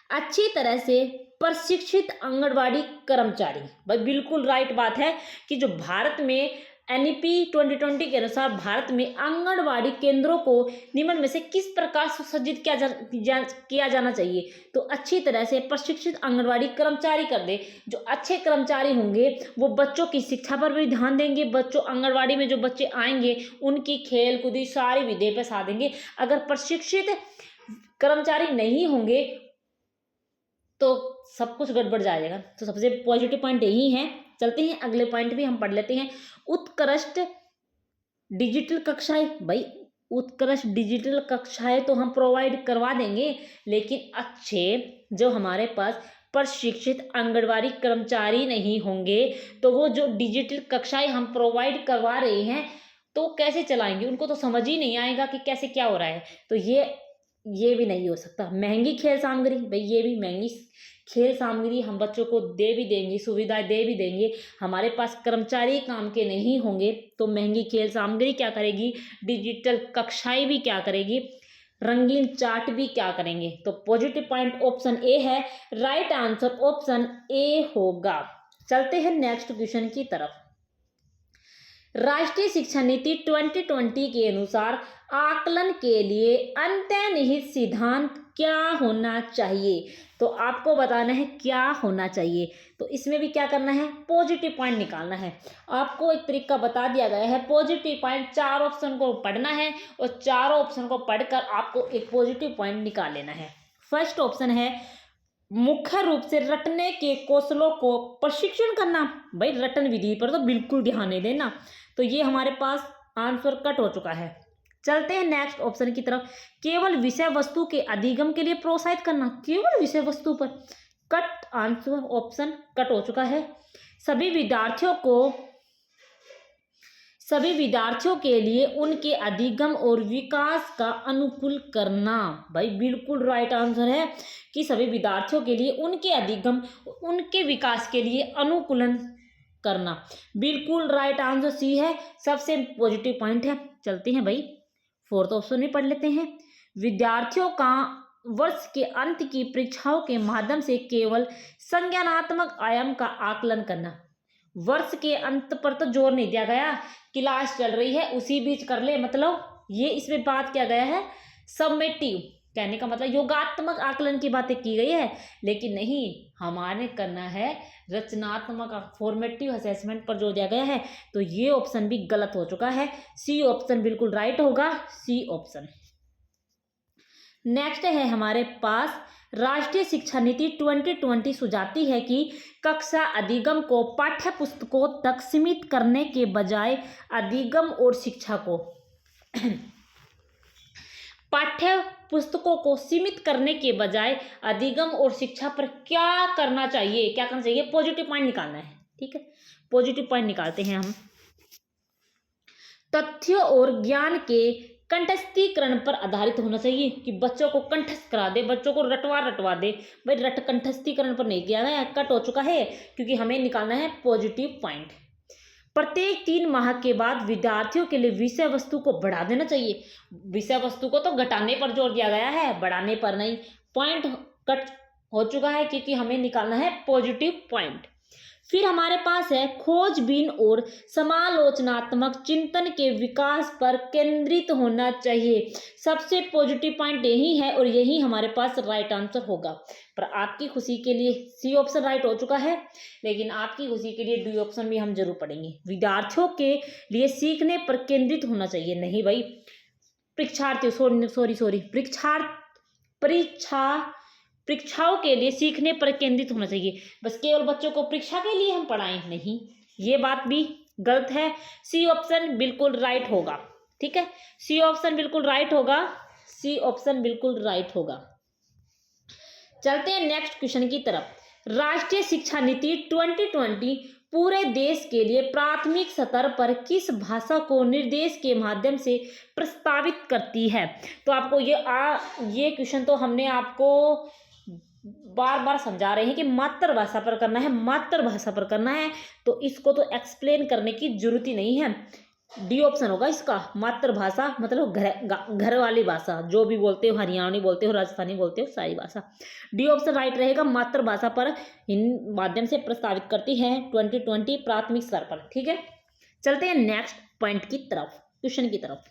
अच्छी तरह से प्रशिक्षित आंगनवाड़ी कर्मचारी। भाई बिल्कुल राइट बात है कि जो भारत में एनईपी 2020 के अनुसार भारत में आंगनवाड़ी केंद्रों को निम्न में से किस प्रकार सुसज्जित किया जाना चाहिए, तो अच्छी तरह से प्रशिक्षित आंगनवाड़ी कर्मचारी कर दे। जो अच्छे कर्मचारी होंगे वो बच्चों की शिक्षा पर भी ध्यान देंगे, बच्चों आंगनवाड़ी में जो बच्चे आएंगे उनकी खेल कूदी सारी विधि पे साथ देंगे। अगर प्रशिक्षित कर्मचारी नहीं होंगे तो सब कुछ गड़बड़ जाएगा। तो सबसे पॉजिटिव पॉइंट यही है। चलते हैं अगले पॉइंट भी हम पढ़ लेते हैं। उत्कृष्ट डिजिटल कक्षाएं। भाई उत्कृष्ट डिजिटल कक्षाएं तो हम प्रोवाइड करवा देंगे, लेकिन अच्छे जो हमारे पास प्रशिक्षित आंगनवाड़ी कर्मचारी नहीं होंगे तो वो जो डिजिटल कक्षाएं हम प्रोवाइड करवा रहे हैं तो कैसे चलाएंगे, उनको तो समझ ही नहीं आएगा कि कैसे क्या हो रहा है। तो ये भी नहीं हो सकता। महंगी खेल सामग्री। भाई ये भी महंगी खेल सामग्री हम बच्चों को दे भी देंगे, सुविधाएं दे भी देंगे, हमारे पास कर्मचारी काम के नहीं होंगे तो महंगी खेल सामग्री क्या करेगी, डिजिटल कक्षाएं भी क्या करेगी, रंगीन चार्ट भी क्या करेंगे। तो पॉजिटिव पॉइंट ऑप्शन ए है। राइट आंसर ऑप्शन ए होगा। चलते हैं नेक्स्ट क्वेश्चन की तरफ। राष्ट्रीय शिक्षा नीति 2020 के अनुसार आकलन के लिए अंतर्निहित सिद्धांत क्या होना चाहिए, तो आपको बताना है क्या होना चाहिए। तो इसमें भी क्या करना है, पॉजिटिव पॉइंट निकालना है। आपको एक तरीका बता दिया गया है। पॉजिटिव पॉइंट 4 ऑप्शन को पढ़ना है और चारों ऑप्शन को पढ़कर आपको एक पॉजिटिव पॉइंट निकाल लेना है। फर्स्ट ऑप्शन है मुख्य रूप से रटने के कौशलों को प्रशिक्षण करना। भाई रटन विधि पर तो बिल्कुल ध्यान नहीं देना, तो ये हमारे पास आंसर कट हो चुका है। चलते हैं नेक्स्ट ऑप्शन की तरफ। केवल विषय वस्तु के अधिगम के लिए प्रोत्साहित करना। केवल विषय वस्तु पर कट, आंसर ऑप्शन कट हो चुका है। सभी विद्यार्थियों के लिए उनके अधिगम और विकास का अनुकूल करना। भाई बिल्कुल राइट आंसर है कि सभी विद्यार्थियों के लिए उनके अधिगम, उनके विकास के लिए अनुकूलन करना। बिल्कुल राइट आंसर सी है, सबसे पॉजिटिव पॉइंट है। चलते हैं भाई फोर्थ ऑप्शन में पढ़ लेते हैं। विद्यार्थियों का वर्ष के अंत की परीक्षाओं के माध्यम से केवल संज्ञानात्मक आयाम का आकलन करना। वर्ष के अंत पर तो जोर नहीं दिया गया, क्लास चल रही है उसी बीच कर ले, मतलब ये इसमें बात किया गया है सबमेटिव, कहने का मतलब योगात्मक आकलन की बातें की गई है, लेकिन नहीं, हमारे करना है रचनात्मक फॉर्मेटिव असेसमेंट पर जोर दिया गया है। तो ये ऑप्शन भी गलत हो चुका है। सी ऑप्शन बिल्कुल राइट होगा, सी ऑप्शन। नेक्स्ट है हमारे पास राष्ट्रीय शिक्षा नीति 2020 सुझाती है कि कक्षा अधिगम को पाठ्य पुस्तकों तक सीमित करने के बजाय अधिगम और शिक्षा को पाठ्य पुस्तकों को सीमित करने के बजाय अधिगम और शिक्षा पर क्या करना चाहिए, क्या करना चाहिए, पॉजिटिव पॉइंट निकालना है। ठीक है, पॉजिटिव पॉइंट निकालते हैं हम। तथ्यों और ज्ञान के कंठस्थीकरण पर आधारित होना चाहिए, कि बच्चों को कंठस्थ करा दे, बच्चों को रटवा दे। भाई कंठस्थीकरण पर नहीं किया गया, कट हो चुका है, क्योंकि हमें निकालना है पॉजिटिव पॉइंट। प्रत्येक 3 माह के बाद विद्यार्थियों के लिए विषय वस्तु को बढ़ा देना चाहिए। विषय वस्तु को तो घटाने पर जोर दिया गया है, बढ़ाने पर नहीं। पॉइंट कट हो चुका है क्योंकि हमें निकालना है पॉजिटिव पॉइंट। फिर हमारे पास है खोजबीन और समालोचनात्मक चिंतन के विकास पर केंद्रित होना चाहिए। सबसे पॉजिटिव पॉइंट यही है और यही हमारे पास राइट आंसर होगा। पर आपकी खुशी के लिए सी ऑप्शन राइट हो चुका है, लेकिन आपकी खुशी के लिए डी ऑप्शन भी हम जरूर पढ़ेंगे। विद्यार्थियों के लिए सीखने पर केंद्रित होना चाहिए, नहीं भाई परीक्षाओं के लिए सीखने पर केंद्रित होना चाहिए। बस केवल बच्चों को परीक्षा के लिए हम पढ़ाएं, नहीं, ये बात भी गलत है। सी ऑप्शन बिल्कुल राइट होगा। ठीक है, सी ऑप्शन बिल्कुल राइट होगा, सी ऑप्शन बिल्कुल राइट होगा। चलते हैं नेक्स्ट क्वेश्चन की तरफ। राष्ट्रीय शिक्षा नीति 2020 पूरे देश के लिए प्राथमिक स्तर पर किस भाषा को निर्देश के माध्यम से प्रस्तावित करती है। तो आपको ये क्वेश्चन तो हमने आपको बार बार समझा रहे हैं कि मातृभाषा पर करना है, मातृभाषा पर करना है, तो इसको तो एक्सप्लेन करने की जरूरत ही नहीं है। डी ऑप्शन होगा इसका। मातृभाषा मतलब घर वाली भाषा, जो भी बोलते हो, हरियाणवी बोलते हो, राजस्थानी बोलते हो, सारी भाषा। डी ऑप्शन राइट रहेगा। मातृभाषा पर हिंदी माध्यम से प्रस्तावित करती है 2020 प्राथमिक स्तर पर। ठीक है, चलते हैं नेक्स्ट पॉइंट की तरफ, क्वेश्चन की तरफ।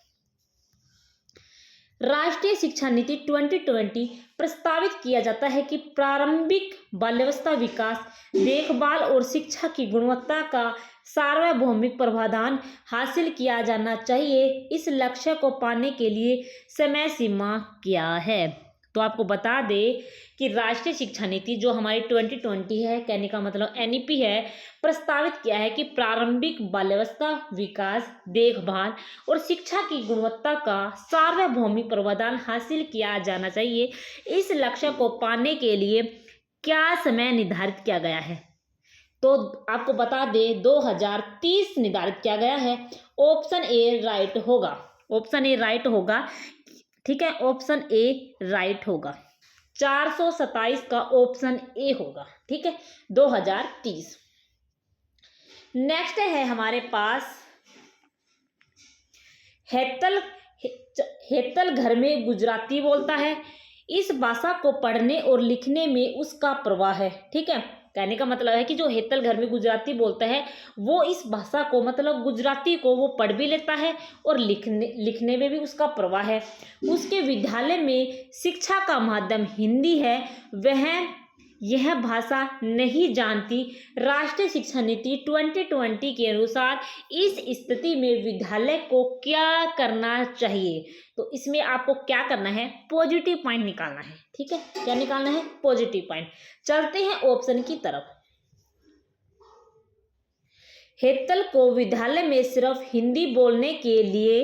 राष्ट्रीय शिक्षा नीति 2020 प्रस्तावित किया जाता है कि प्रारंभिक बाल्यावस्था विकास, देखभाल और शिक्षा की गुणवत्ता का सार्वभौमिक प्रावधान हासिल किया जाना चाहिए। इस लक्ष्य को पाने के लिए समय सीमा क्या है? तो आपको बता दें कि राष्ट्रीय शिक्षा नीति जो हमारी 2020 है, कहने का मतलब एनईपी है, प्रस्तावित किया है कि प्रारंभिक बाल्यावस्था विकास, देखभाल और शिक्षा की गुणवत्ता का सार्वभौमिक प्रावधान हासिल किया जाना चाहिए। इस लक्ष्य को पाने के लिए क्या समय निर्धारित किया गया है? तो आपको बता दें 2030 निर्धारित किया गया है। ऑप्शन ए राइट होगा, ऑप्शन ए राइट होगा। ठीक है, ऑप्शन ए राइट होगा। 427 का ऑप्शन ए होगा। ठीक है, 2030। नेक्स्ट है हमारे पास हेतल घर में गुजराती बोलता है। इस भाषा को पढ़ने और लिखने में उसका प्रवाह है। ठीक है, कहने का मतलब है कि जो हेतल घर में गुजराती बोलता है वो इस भाषा को मतलब गुजराती को वो पढ़ भी लेता है और लिखने में भी उसका प्रवाह है। उसके विद्यालय में शिक्षा का माध्यम हिंदी है, वह यह भाषा नहीं जानती। राष्ट्रीय शिक्षा नीति 2020 के अनुसार इस स्थिति में विद्यालय को क्या करना चाहिए? तो इसमें आपको क्या करना है? पॉजिटिव पॉइंट निकालना है। ठीक है, क्या निकालना है? Positive point. चलते हैं ऑप्शन की तरफ। हेतल को विद्यालय में सिर्फ हिंदी बोलने के लिए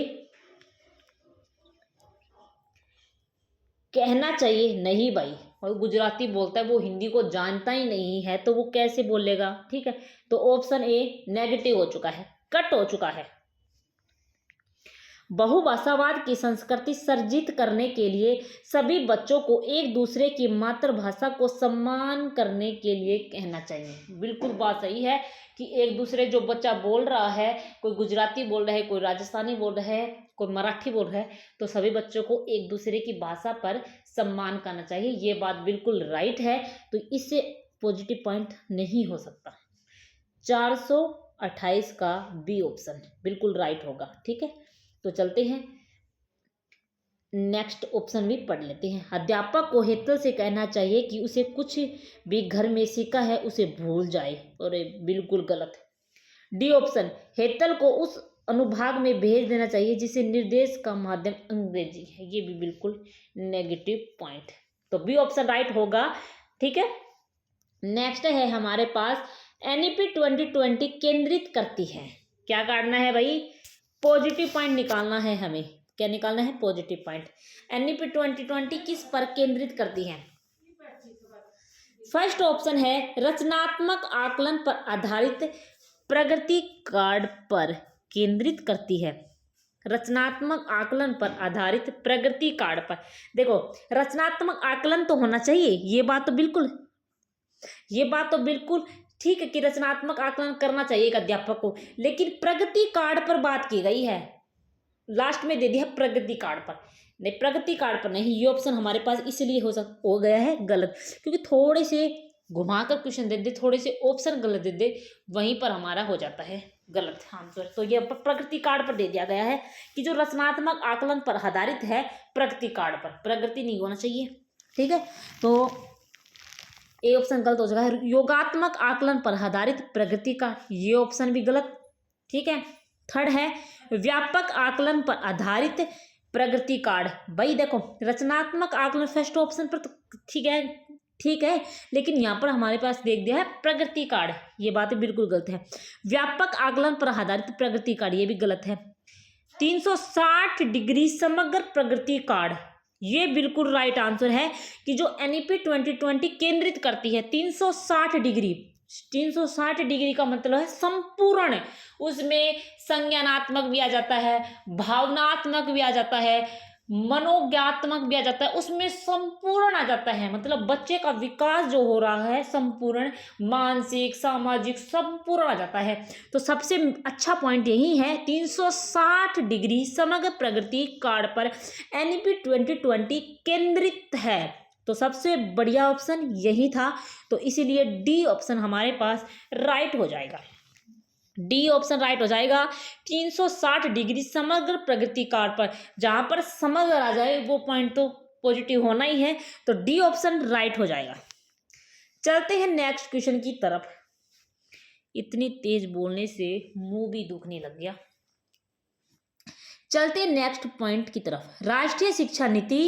कहना चाहिए। नहीं भाई, और गुजराती बोलता है, वो हिंदी को जानता ही नहीं है तो वो कैसे बोलेगा? ठीक है, तो ऑप्शन ए नेगेटिव हो चुका है, कट हो चुका है। बहुभाषावाद की संस्कृति सर्जित करने के लिए सभी बच्चों को एक दूसरे की मातृभाषा को सम्मान करने के लिए कहना चाहिए। बिल्कुल बात सही है कि एक दूसरे जो बच्चा बोल रहा है, कोई गुजराती बोल रहा है, कोई राजस्थानी बोल रहा है, कोई मराठी बोल रहा है, तो सभी बच्चों को एक दूसरे की भाषा पर सम्मान करना चाहिए। ये बात बिल्कुल राइट है, तो इससे पॉजिटिव पॉइंट नहीं हो सकता। 428 का बी ऑप्शन बिल्कुल राइट होगा। ठीक है, तो चलते हैं नेक्स्ट ऑप्शन भी पढ़ लेते हैं। अध्यापक को हेतल से कहना चाहिए कि उसे कुछ भी घर में सीखा है उसे भूल जाए। और बिल्कुल गलत। डी ऑप्शन, हेतल को उस अनुभाग में भेज देना चाहिए जिसे निर्देश का माध्यम अंग्रेजी है। ये भी बिल्कुल नेगेटिव पॉइंट, तो बी ऑप्शन राइट होगा। ठीक है, नेक्स्ट है हमारे पास एनईपी 2020 केंद्रित करती है। क्या करना है भाई? पॉजिटिव पॉइंट निकालना है हमें। क्या निकालना है? Positive point. एनईपी 2020 किस पर केंद्रित करती है? फर्स्ट ऑप्शन है रचनात्मक आकलन पर आधारित प्रगति कार्ड पर केंद्रित करती है। रचनात्मक आकलन पर आधारित प्रगति कार्ड पर। देखो, रचनात्मक आकलन तो होना चाहिए, ये बात तो बिल्कुल ठीक है कि रचनात्मक आकलन करना चाहिए एक अध्यापक को, लेकिन प्रगति कार्ड पर बात की गई है, लास्ट में दे दिया प्रगति कार्ड पर। नहीं, प्रगति कार्ड पर नहीं। ये ऑप्शन हमारे पास इसलिए हो गया है गलत, क्योंकि थोड़े से घुमाकर क्वेश्चन दे दे, थोड़े से ऑप्शन गलत दे दे, वहीं पर हमारा हो जाता है गलत आंसर। तो ये प्रगति कार्ड पर दे दिया गया है कि जो रचनात्मक आकलन पर आधारित है प्रगति कार्ड पर, प्रगति नहीं होना चाहिए। ठीक है, तो ए ऑप्शन गलत हो जाएगा। योगात्मक आकलन पर आधारित प्रगति का, ये ऑप्शन भी गलत। ठीक है, थर्ड है व्यापक आकलन पर आधारित प्रगति कार्ड। भाई देखो, रचनात्मक आकलन फर्स्ट ऑप्शन पर तो ठीक है, लेकिन यहाँ पर हमारे पास देख दिया है प्रगति कार्ड, ये बात बिल्कुल गलत है। व्यापक आकलन पर आधारित प्रगति कार्ड, ये भी गलत है। 360 डिग्री समग्र प्रगति कार्ड, ये बिल्कुल राइट आंसर है कि जो एनईपी 2020 केंद्रित करती है 360 डिग्री। 360 डिग्री का मतलब है संपूर्ण, उसमें संज्ञानात्मक भी आ जाता है, भावनात्मक भी आ जाता है, मनोज्ञात्मक भी आ जाता है, उसमें संपूर्ण आ जाता है, मतलब बच्चे का विकास जो हो रहा है संपूर्ण, मानसिक सामाजिक संपूर्ण आ जाता है। तो सबसे अच्छा पॉइंट यही है, 360 डिग्री समग्र प्रगति कार्ड पर एनईपी 2020 केंद्रित है। तो सबसे बढ़िया ऑप्शन यही था, तो इसीलिए डी ऑप्शन हमारे पास राइट हो जाएगा। डी ऑप्शन राइट हो जाएगा। 360 डिग्री समग्र प्रगति कार्ड पर, जहां पर समग्र आ जाए वो पॉइंट तो पॉजिटिव होना ही है, तो डी ऑप्शन राइट हो जाएगा। चलते हैं नेक्स्ट क्वेश्चन की तरफ। इतनी तेज बोलने से मुंह भी दुखने लग गया। चलते हैं नेक्स्ट पॉइंट की तरफ। राष्ट्रीय शिक्षा नीति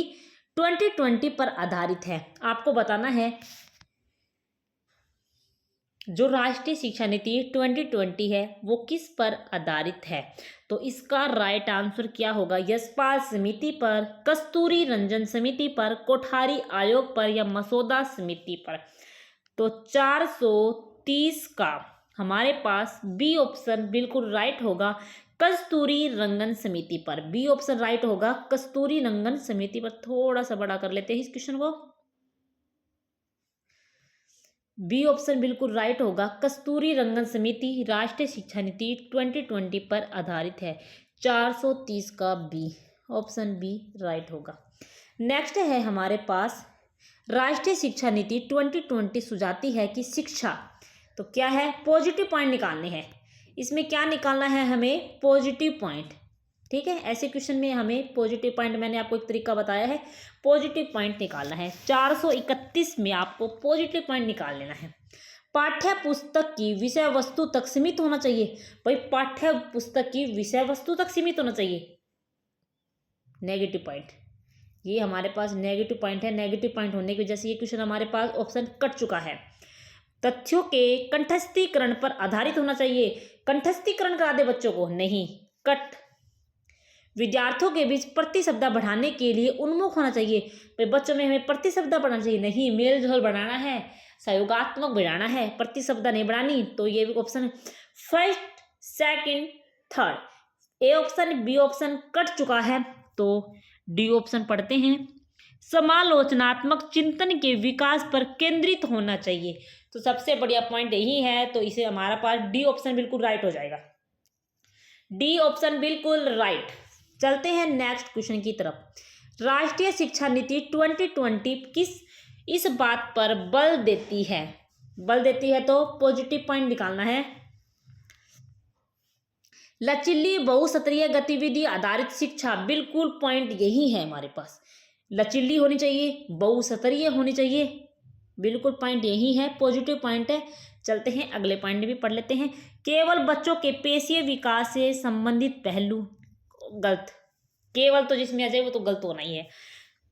2020 पर आधारित है। आपको बताना है जो राष्ट्रीय शिक्षा नीति 2020 है वो किस पर आधारित है। तो इसका राइट आंसर क्या होगा? यशपाल समिति पर, कस्तूरी रंजन समिति पर, कोठारी आयोग पर या मसौदा समिति पर। तो 430 का हमारे पास बी ऑप्शन बिल्कुल राइट होगा, कस्तूरी रंगन समिति पर। बी ऑप्शन राइट होगा, कस्तूरी रंगन समिति पर। थोड़ा सा बड़ा कर लेते हैं इस क्वेश्चन को। बी ऑप्शन बिल्कुल राइट होगा, कस्तूरी रंगन समिति राष्ट्रीय शिक्षा नीति 2020 पर आधारित है। 430 का बी ऑप्शन बी राइट होगा। नेक्स्ट है हमारे पास, राष्ट्रीय शिक्षा नीति 2020 सुझाती है कि शिक्षा, तो क्या है? पॉजिटिव पॉइंट निकालने हैं। इसमें क्या निकालना है हमें? Positive point. ठीक है, ऐसे क्वेश्चन में हमें पॉजिटिव पॉइंट, मैंने आपको एक तरीका बताया है, पॉजिटिव पॉइंट निकालना है। 431 में आपको पॉजिटिव पॉइंट निकाल लेना है। पाठ्य पुस्तक की विषय वस्तु तक सीमित होना चाहिए। भाई पाठ्य पुस्तक की विषय वस्तु तक सीमित होना चाहिए। नेगेटिव पॉइंट, ये हमारे पास नेगेटिव पॉइंट है। नेगेटिव पॉइंट होने की वजह से ये क्वेश्चन हमारे पास ऑप्शन कट चुका है। तथ्यों के कंठस्थीकरण पर आधारित होना चाहिए। कंठस्थीकरण करा दे बच्चों को, नहीं, कट। विद्यार्थियों के बीच प्रतिशब्दा बढ़ाने के लिए उन्मुख होना चाहिए। भाई बच्चों में हमें प्रतिशब्दा बढ़ाना चाहिए, नहीं, मेल जोल बढ़ाना है, सहयोगात्मक बढ़ाना है, प्रतिशब्दा नहीं बढ़ानी। तो ये option first, second, third, A option B option cut चुका है। तो डी ऑप्शन पढ़ते हैं, समालोचनात्मक चिंतन के विकास पर केंद्रित होना चाहिए। तो सबसे बढ़िया पॉइंट यही है, तो इसे हमारा पास डी ऑप्शन बिल्कुल राइट हो जाएगा। डी ऑप्शन बिल्कुल राइट। चलते हैं नेक्स्ट क्वेश्चन की तरफ। राष्ट्रीय शिक्षा नीति 2020 किस इस बात पर बल देती है? बल देती है तो पॉजिटिव पॉइंट निकालना है। लचीली बहुसत्रीय गतिविधि आधारित शिक्षा, बिल्कुल पॉइंट यही है हमारे पास। लचीली होनी चाहिए, बहुसत्रीय होनी चाहिए, बिल्कुल पॉइंट यही है, पॉजिटिव पॉइंट है। चलते हैं अगले पॉइंट भी पढ़ लेते हैं। केवल बच्चों के पेशीय विकास से संबंधित पहलू, गलत। केवल तो जिसमें आ जाए वो तो गलत होना ही है।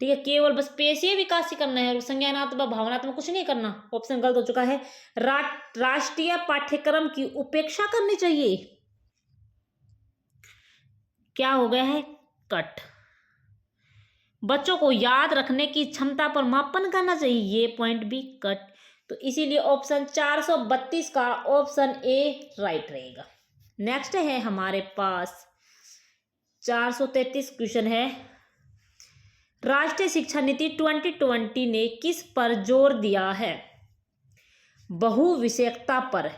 ठीक है, केवल बस पेशीय विकास ही करना है, संज्ञानात्मक भावनात्मक कुछ नहीं करना। ऑप्शन गलत हो चुका है। राष्ट्रीय पाठ्यक्रम की उपेक्षा करनी चाहिए, क्या हो गया है? कट। बच्चों को याद रखने की क्षमता पर मापन करना चाहिए, ये पॉइंट भी कट। तो इसीलिए ऑप्शन 432 का ऑप्शन ए राइट रहेगा। नेक्स्ट है हमारे पास 433 क्वेश्चन है। राष्ट्रीय शिक्षा नीति 2020 ने किस पर जोर दिया है? बहुविषयकता पर।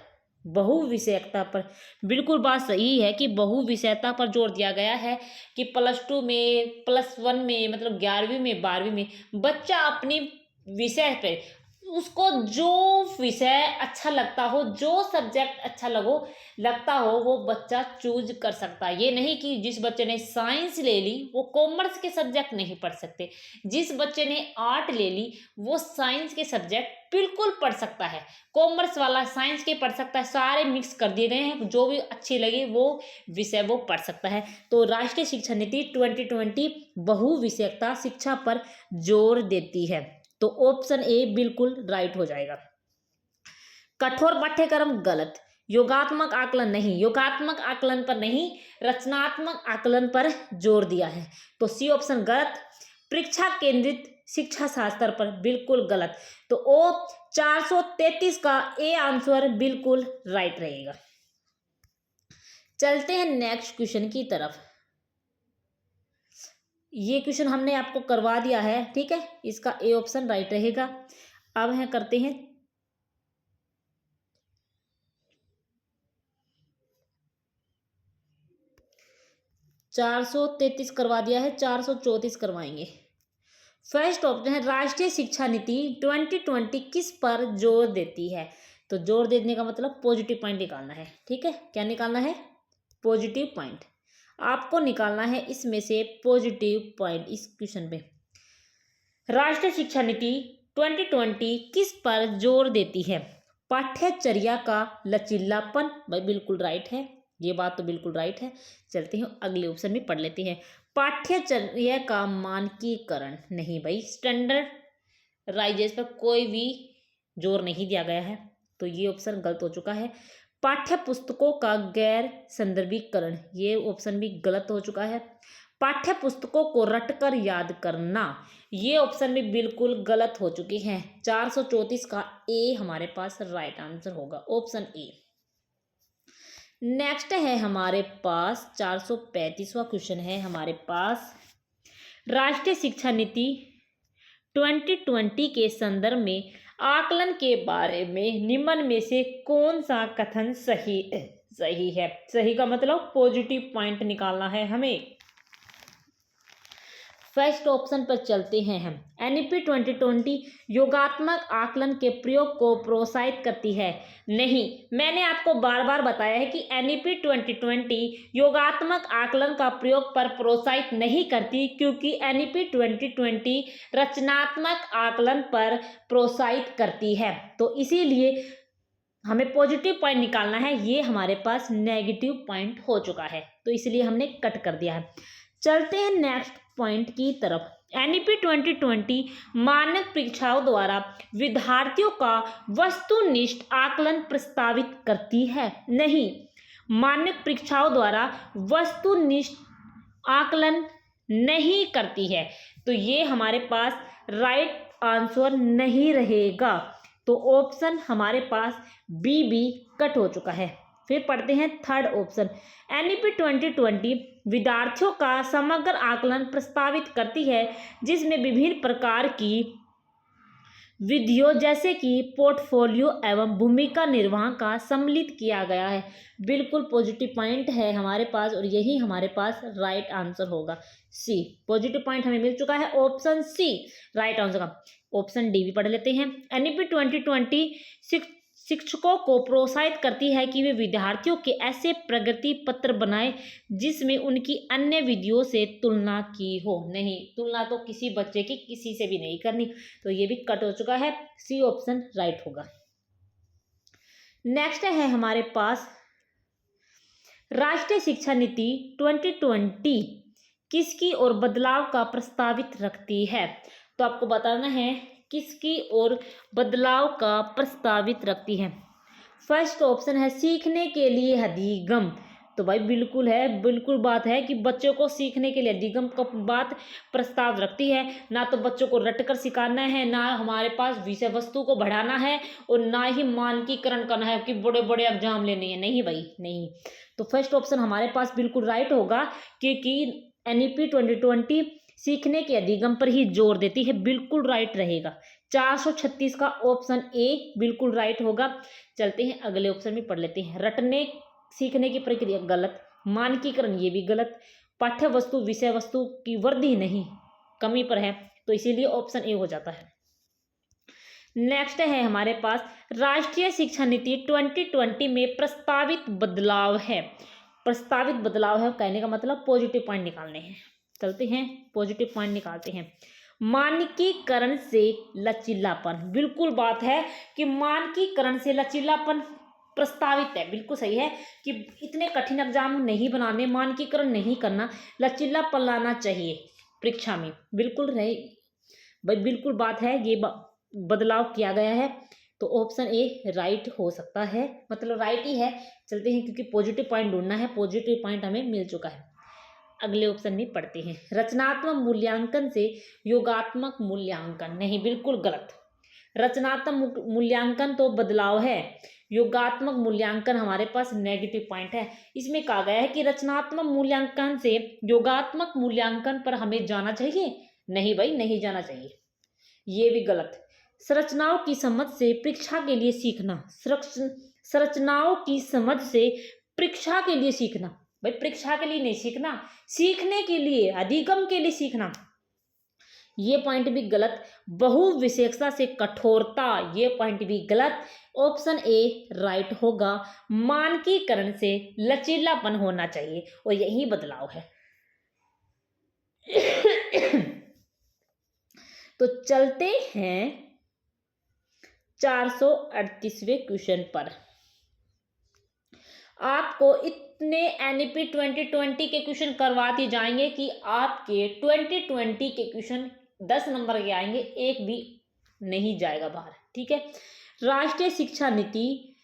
बहुविषयकता पर बिल्कुल बात सही है कि बहुविषयता पर जोर दिया गया है कि +2 में, +1 में, मतलब 11वीं में, 12वीं में बच्चा अपनी विषय पे, उसको जो विषय अच्छा लगता हो, जो सब्जेक्ट अच्छा लगता हो वो बच्चा चूज कर सकता है। ये नहीं कि जिस बच्चे ने साइंस ले ली वो कॉमर्स के सब्जेक्ट नहीं पढ़ सकते, जिस बच्चे ने आर्ट ले ली वो साइंस के सब्जेक्ट बिल्कुल पढ़ सकता है, कॉमर्स वाला साइंस के पढ़ सकता है, सारे मिक्स कर दिए गए हैं, जो भी अच्छी लगे वो विषय वो पढ़ सकता है। तो राष्ट्रीय शिक्षा नीति 2020 बहुविषयकता शिक्षा पर जोर देती है, तो ऑप्शन ए बिल्कुल राइट हो जाएगा। कठोर पाठ्यक्रम, गलत। योगात्मक आकलन नहीं, योगात्मक आकलन पर नहीं, रचनात्मक आकलन पर जोर दिया है, तो सी ऑप्शन गलत। परीक्षा केंद्रित शिक्षा शास्त्र पर, बिल्कुल गलत। तो ओ 433 का ए आंसर बिल्कुल राइट रहेगा। चलते हैं नेक्स्ट क्वेश्चन की तरफ। ये क्वेश्चन हमने आपको करवा दिया है, ठीक है। इसका ए ऑप्शन राइट रहेगा। अब है करते हैं 433 करवा दिया है, 434 करवाएंगे। फर्स्ट ऑप्शन है राष्ट्रीय शिक्षा नीति 2020 किस पर जोर देती है। तो जोर देने का मतलब पॉजिटिव पॉइंट निकालना है, ठीक है। क्या निकालना है? पॉजिटिव पॉइंट आपको निकालना है इसमें से पॉजिटिव पॉइंट इस क्वेश्चन पे। राष्ट्रीय शिक्षा नीति 2020 किस पर जोर देती है? पाठ्यचर्या का लचीलापन, भाई बिल्कुल राइट है, ये बात तो बिल्कुल राइट है। चलते हैं अगले ऑप्शन में पढ़ लेते हैं। पाठ्यचर्या का मानकीकरण, नहीं भाई, स्टैंडर्डाइजेशन पर कोई भी जोर नहीं दिया गया है, तो ये ऑप्शन गलत हो चुका है। पाठ्य पुस्तकों का गैर संदर्भीकरण, ये ऑप्शन भी गलत हो चुका है। पाठ्य पुस्तकों को रटकर याद करना, ये ऑप्शन भी बिल्कुल गलत हो चुकी है। 434 का ए हमारे पास राइट आंसर होगा, ऑप्शन ए। नेक्स्ट है हमारे पास 435वां क्वेश्चन है हमारे पास। राष्ट्रीय शिक्षा नीति 2020 के संदर्भ में आकलन के बारे में निम्न में से कौन सा कथन सही है? सही का मतलब पॉजिटिव पॉइंट निकालना है हमें। फर्स्ट ऑप्शन पर चलते हैं हम। एनईपी 2020 योगात्मक आकलन के प्रयोग को प्रोत्साहित करती है। नहीं, मैंने आपको बार बार बताया है कि एनईपी 2020 योगात्मक आकलन का प्रयोग पर प्रोत्साहित नहीं करती, क्योंकि एनईपी 2020 रचनात्मक आकलन पर प्रोत्साहित करती है। तो इसीलिए हमें पॉजिटिव पॉइंट निकालना है, ये हमारे पास नेगेटिव पॉइंट हो चुका है, तो इसलिए हमने कट कर दिया है। चलते हैं नेक्स्ट पॉइंट की तरफ। एनईपी 2020 मानक परीक्षाओं द्वारा विद्यार्थियों का वस्तुनिष्ठ आकलन प्रस्तावित करती है। नहीं, मानक परीक्षाओं द्वारा वस्तुनिष्ठ आकलन नहीं करती है, तो ये हमारे पास राइट आंसर नहीं रहेगा। तो ऑप्शन हमारे पास बी भी कट हो चुका है। फिर पढ़ते हैं थर्ड ऑप्शन। एनईपी 2020 विद्यार्थियों का समग्र आकलन प्रस्तावित करती है, जिसमें विभिन्न प्रकार की विधियों जैसे कि पोर्टफोलियो एवं भूमिका निर्वाह का सम्मिलित किया गया है। बिल्कुल पॉजिटिव पॉइंट है हमारे पास, और यही हमारे पास राइट आंसर होगा, सी। पॉजिटिव पॉइंट हमें मिल चुका है, ऑप्शन सी राइट आंसर का। ऑप्शन डी भी पढ़ लेते हैं। एनईपी 2020 शिक्षकों को प्रोत्साहित करती है कि वे विद्यार्थियों के ऐसे प्रगति पत्र बनाएं जिसमें उनकी अन्य विधियों से तुलना की हो। नहीं, तुलना तो किसी बच्चे की किसी से भी नहीं करनी, तो ये भी कट हो चुका है, सी ऑप्शन राइट होगा। नेक्स्ट है हमारे पास राष्ट्रीय शिक्षा नीति 2020 किसकी ओर बदलाव का प्रस्तावित रखती है। तो आपको बताना है किसकी ओर बदलाव का प्रस्तावित रखती है। फर्स्ट ऑप्शन है सीखने के लिए अधिगम। तो भाई बिल्कुल है, बिल्कुल बात है कि बच्चों को सीखने के लिए अधिगम का बात प्रस्ताव रखती है। ना तो बच्चों को रटकर सिखाना है, ना हमारे पास विषय वस्तु को बढ़ाना है, और ना ही मानकीकरण करना है कि बड़े बड़े एग्जाम लेने हैं। नहीं भाई नहीं, तो फर्स्ट ऑप्शन हमारे पास बिल्कुल राइट होगा, क्योंकि एनईपी 2020 सीखने के अधिगम पर ही जोर देती है, बिल्कुल राइट रहेगा। 436 का ऑप्शन ए बिल्कुल राइट होगा। चलते हैं अगले ऑप्शन में पढ़ लेते हैं। रटने सीखने की प्रक्रिया गलत, मानकीकरण ये भी गलत, पाठ्य वस्तु विषय वस्तु की वृद्धि नहीं कमी पर है, तो इसीलिए ऑप्शन ए हो जाता है। नेक्स्ट है हमारे पास राष्ट्रीय शिक्षा नीति 2020 में प्रस्तावित बदलाव है। प्रस्तावित बदलाव है कहने का मतलब पॉजिटिव पॉइंट निकालने हैं। चलते हैं पॉजिटिव पॉइंट निकालते हैं। मानकीकरण से लचीलापन, बिल्कुल बात है कि मानकीकरण से लचीलापन प्रस्तावित है, बिल्कुल सही है कि इतने कठिन एग्जाम नहीं बनाने, मानकीकरण नहीं करना, लचीलापन लाना चाहिए परीक्षा में, बिल्कुल रहे भाई, बिल्कुल बात है, ये बदलाव किया गया है, तो ऑप्शन ए राइट हो सकता है, मतलब राइट ही है। चलते हैं क्योंकि पॉजिटिव पॉइंट ढूंढना है, पॉजिटिव पॉइंट हमें मिल चुका है। अगले ऑप्शन में पढ़ते हैं। रचनात्मक मूल्यांकन से योगात्मक मूल्यांकन, नहीं बिल्कुल गलत। रचनात्मक मूल्यांकन तो बदलाव है, योगात्मक मूल्यांकन हमारे पास नेगेटिव पॉइंट है। इसमें कहा गया है कि रचनात्मक मूल्यांकन से योगात्मक मूल्यांकन पर हमें जाना चाहिए। नहीं भाई, नहीं जाना चाहिए, ये भी गलत। संरचनाओं की समझ से परीक्षा के लिए सीखना, संरचनाओं की समझ से परीक्षा के लिए सीखना, भाई परीक्षा के लिए नहीं सीखना, सीखने के लिए, अधिगम के लिए सीखना, ये पॉइंट भी गलत। बहुविशेषता से कठोरता, ये पॉइंट भी गलत। ऑप्शन ए राइट होगा। मानकीकरण से लचीलापन होना चाहिए और यही बदलाव है। तो चलते हैं 438वें क्वेश्चन पर। आपको इतने एनईपी 2020 के क्वेश्चन करवाते जाएंगे कि आपके 2020 के क्वेश्चन 10 नंबर के आएंगे, एक भी नहीं जाएगा बाहर। ठीक है, राष्ट्रीय शिक्षा नीति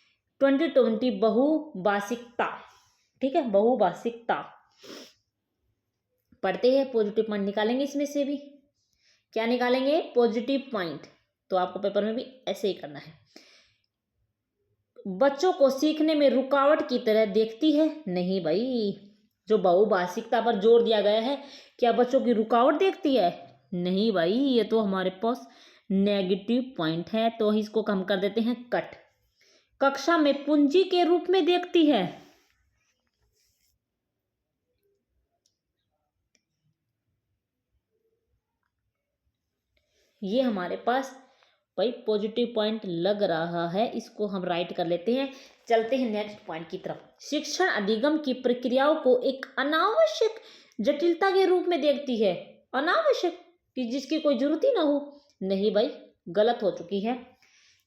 2020 बहुभाषिकता। ठीक है, बहुभाषिकता पढ़ते हैं, पॉजिटिव पॉइंट निकालेंगे इसमें से भी। क्या निकालेंगे? Positive point. तो आपको पेपर में भी ऐसे ही करना है। बच्चों को सीखने में रुकावट की तरह देखती है। नहीं भाई, जो बहुभाषिकता पर जोर दिया गया है, क्या बच्चों की रुकावट देखती है? नहीं भाई, ये तो हमारे पास नेगेटिव पॉइंट है, तो इसको हम कर देते हैं कट। कक्षा में पूंजी के रूप में देखती है। ये हमारे पास भाई पॉजिटिव पॉइंट लग रहा है, इसको हम राइट कर लेते हैं। चलते हैं नेक्स्ट पॉइंट की तरफ। शिक्षण अधिगम की प्रक्रियाओं को एक अनावश्यक जटिलता के रूप में देखती है। अनावश्यक, कि जिसकी कोई जरूरत ही ना हो। नहीं भाई, गलत हो चुकी है।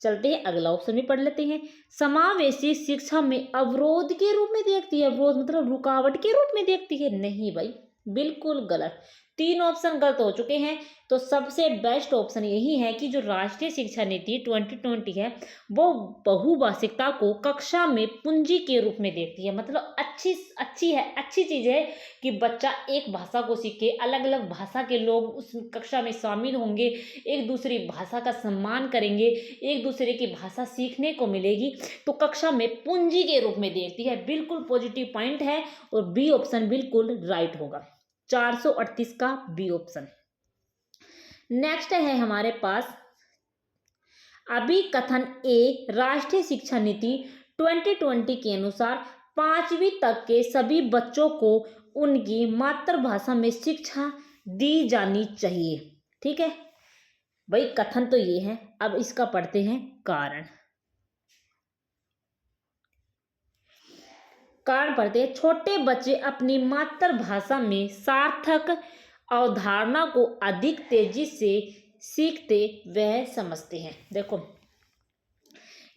चलते हैं अगला ऑप्शन भी पढ़ लेते हैं। समावेशी शिक्षा में अवरोध के रूप में देखती है। अवरोध मतलब रुकावट के रूप में देखती है। नहीं भाई, बिल्कुल गलत। 3 ऑप्शन गलत हो चुके हैं। तो सबसे बेस्ट ऑप्शन यही है कि जो राष्ट्रीय शिक्षा नीति 2020 है, वो बहुभाषिकता को कक्षा में पूंजी के रूप में देखती है। मतलब अच्छी चीज है कि बच्चा एक भाषा को सीखे, अलग अलग भाषा के लोग उस कक्षा में शामिल होंगे, एक दूसरी भाषा का सम्मान करेंगे, एक दूसरे की भाषा सीखने को मिलेगी, तो कक्षा में पूंजी के रूप में देखती है। बिल्कुल पॉजिटिव पॉइंट है और बी ऑप्शन बिल्कुल राइट होगा। 438 का बी ऑप्शन। नेक्स्ट है हमारे पास अभिकथन ए। राष्ट्रीय शिक्षा नीति 2020 के अनुसार 5वीं तक के सभी बच्चों को उनकी मातृभाषा में शिक्षा दी जानी चाहिए। ठीक है भाई, कथन तो ये है। अब इसका पढ़ते हैं कारण। कारण पढ़ते हैं। छोटे बच्चे अपनी मातृभाषा में सार्थक अवधारणा को अधिक तेजी से सीखते वह समझते हैं। देखो,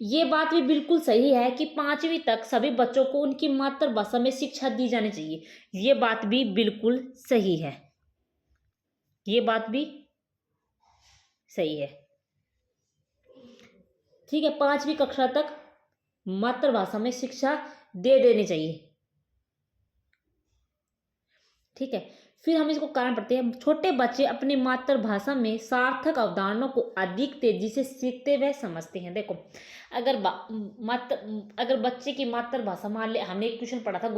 ये बात भी बिल्कुल सही है कि 5वीं तक सभी बच्चों को उनकी मातृभाषा में शिक्षा दी जानी चाहिए। ये बात भी बिल्कुल सही है, ये बात भी सही है। ठीक है, 5वीं कक्षा तक मातृभाषा में शिक्षा दे देनी चाहिए। ठीक है, फिर हम इसको कारण पढ़ते हैं। छोटे बच्चे अपनी मातृभाषा में सार्थक अवधारणाओं को अधिक तेजी से सीखते व समझते हैं। देखो, अगर बच्चे की मातृभाषा, मान ले हमने एक क्वेश्चन पढ़ा था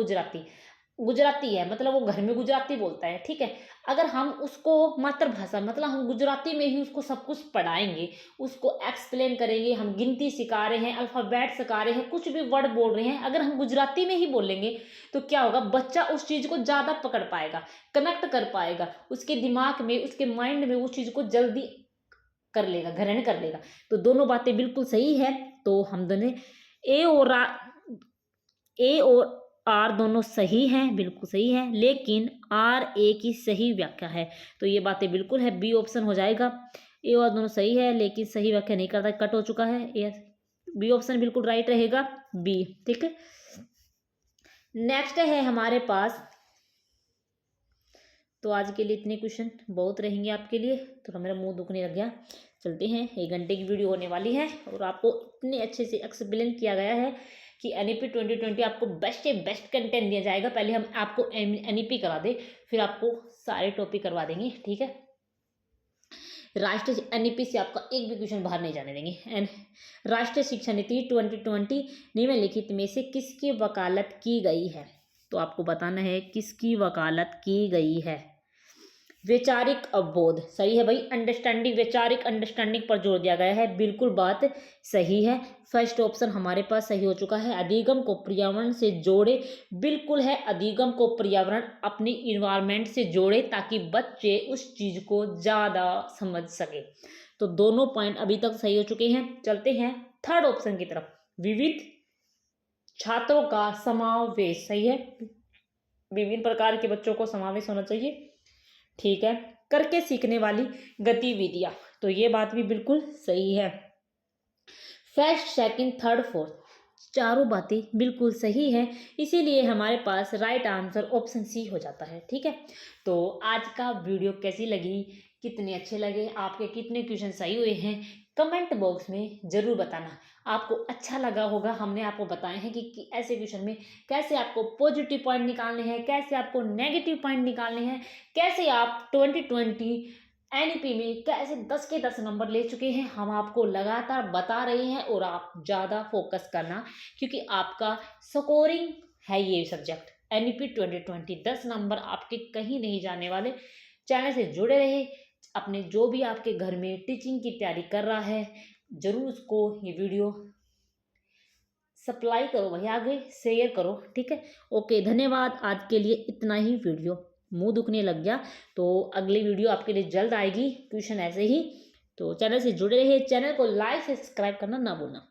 गुजराती है, मतलब वो घर में गुजराती बोलता है। ठीक है, अगर हम उसको मातृभाषा, मतलब हम गुजराती में ही उसको सब कुछ पढ़ाएंगे, उसको एक्सप्लेन करेंगे, हम गिनती सिखा रहे हैं, अल्फ़ाबेट सिखा रहे हैं, कुछ भी वर्ड बोल रहे हैं, अगर हम गुजराती में ही बोलेंगे तो क्या होगा, बच्चा उस चीज़ को ज़्यादा पकड़ पाएगा, कनेक्ट कर पाएगा, उसके दिमाग में, उसके माइंड में उस चीज़ को जल्दी कर लेगा, ग्रहण कर लेगा। तो दोनों बातें बिल्कुल सही है। तो हम दोनों ए और आर दोनों सही हैं, बिल्कुल सही है, लेकिन आर ए की सही व्याख्या है। तो ये बातें बिल्कुल है, बी ऑप्शन हो जाएगा। ए और दोनों सही है लेकिन सही व्याख्या नहीं करता, कट हो चुका है। ए, बी ऑप्शन बिल्कुल राइट रहेगा, बी। ठीक है, नेक्स्ट है हमारे पास। तो आज के लिए इतने क्वेश्चन बहुत रहेंगे आपके लिए, थोड़ा मेरा मुंह दुखने लग गया। चलते हैं, 1 घंटे की वीडियो होने वाली है और आपको इतने अच्छे से एक्सप्लेन किया गया है कि एनईपी 2020 आपको बेस्ट से बेस्ट कंटेंट दिया जाएगा। पहले हम आपको एनईपी करा दे, फिर आपको सारे टॉपिक करवा देंगे। ठीक है, राष्ट्रीय एनईपी से आपका एक भी क्वेश्चन बाहर नहीं जाने देंगे। एंड राष्ट्रीय शिक्षा नीति 2020 निम्नलिखित में से किसकी वकालत की गई है? तो आपको बताना है किसकी वकालत की गई है। वैचारिक अवबोध, सही है भाई। अंडरस्टैंडिंग, वैचारिक अंडरस्टैंडिंग पर जोर दिया गया है, बिल्कुल बात सही है। फर्स्ट ऑप्शन हमारे पास सही हो चुका है। अधिगम को पर्यावरण से जोड़े, बिल्कुल है। अधिगम को पर्यावरण अपनी इन्वायरमेंट से जोड़े ताकि बच्चे उस चीज को ज्यादा समझ सके। तो दोनों पॉइंट अभी तक सही हो चुके हैं। चलते हैं थर्ड ऑप्शन की तरफ। विविध छात्रों का समावेश, सही है। विभिन्न प्रकार के बच्चों को समावेश होना चाहिए, ठीक है। करके सीखने वाली गतिविधियां, तो ये बात भी बिल्कुल सही है। फर्स्ट, सेकंड, थर्ड, फोर्थ, चारों बातें बिल्कुल सही है, इसीलिए हमारे पास राइट आंसर ऑप्शन सी हो जाता है, ठीक है। तो आज का वीडियो कैसी लगी, कितने अच्छे लगे, आपके कितने क्वेश्चन सही हुए हैं, कमेंट बॉक्स में ज़रूर बताना। आपको अच्छा लगा होगा, हमने आपको बताए हैं कि ऐसे क्वेश्चन में कैसे आपको पॉजिटिव पॉइंट निकालने हैं, कैसे आपको नेगेटिव पॉइंट निकालने हैं, कैसे आप 2020 एनईपी में कैसे 10 के 10 नंबर ले चुके हैं, हम आपको लगातार बता रहे हैं। और आप ज़्यादा फोकस करना, क्योंकि आपका स्कोरिंग है ये सब्जेक्ट एनईपी 2020, 10 नंबर आपके कहीं नहीं जाने वाले। चैनल से जुड़े रहे। अपने जो भी आपके घर में टीचिंग की तैयारी कर रहा है, जरूर उसको ये वीडियो सप्लाई करो भाई, आगे शेयर करो, ठीक है। ओके, धन्यवाद। आज के लिए इतना ही। वीडियो मुंह दुखने लग गया, तो अगली वीडियो आपके लिए जल्द आएगी, क्वेश्चन ऐसे ही। तो चैनल से जुड़े रहिए, चैनल को लाइक सब्सक्राइब करना ना भूलना।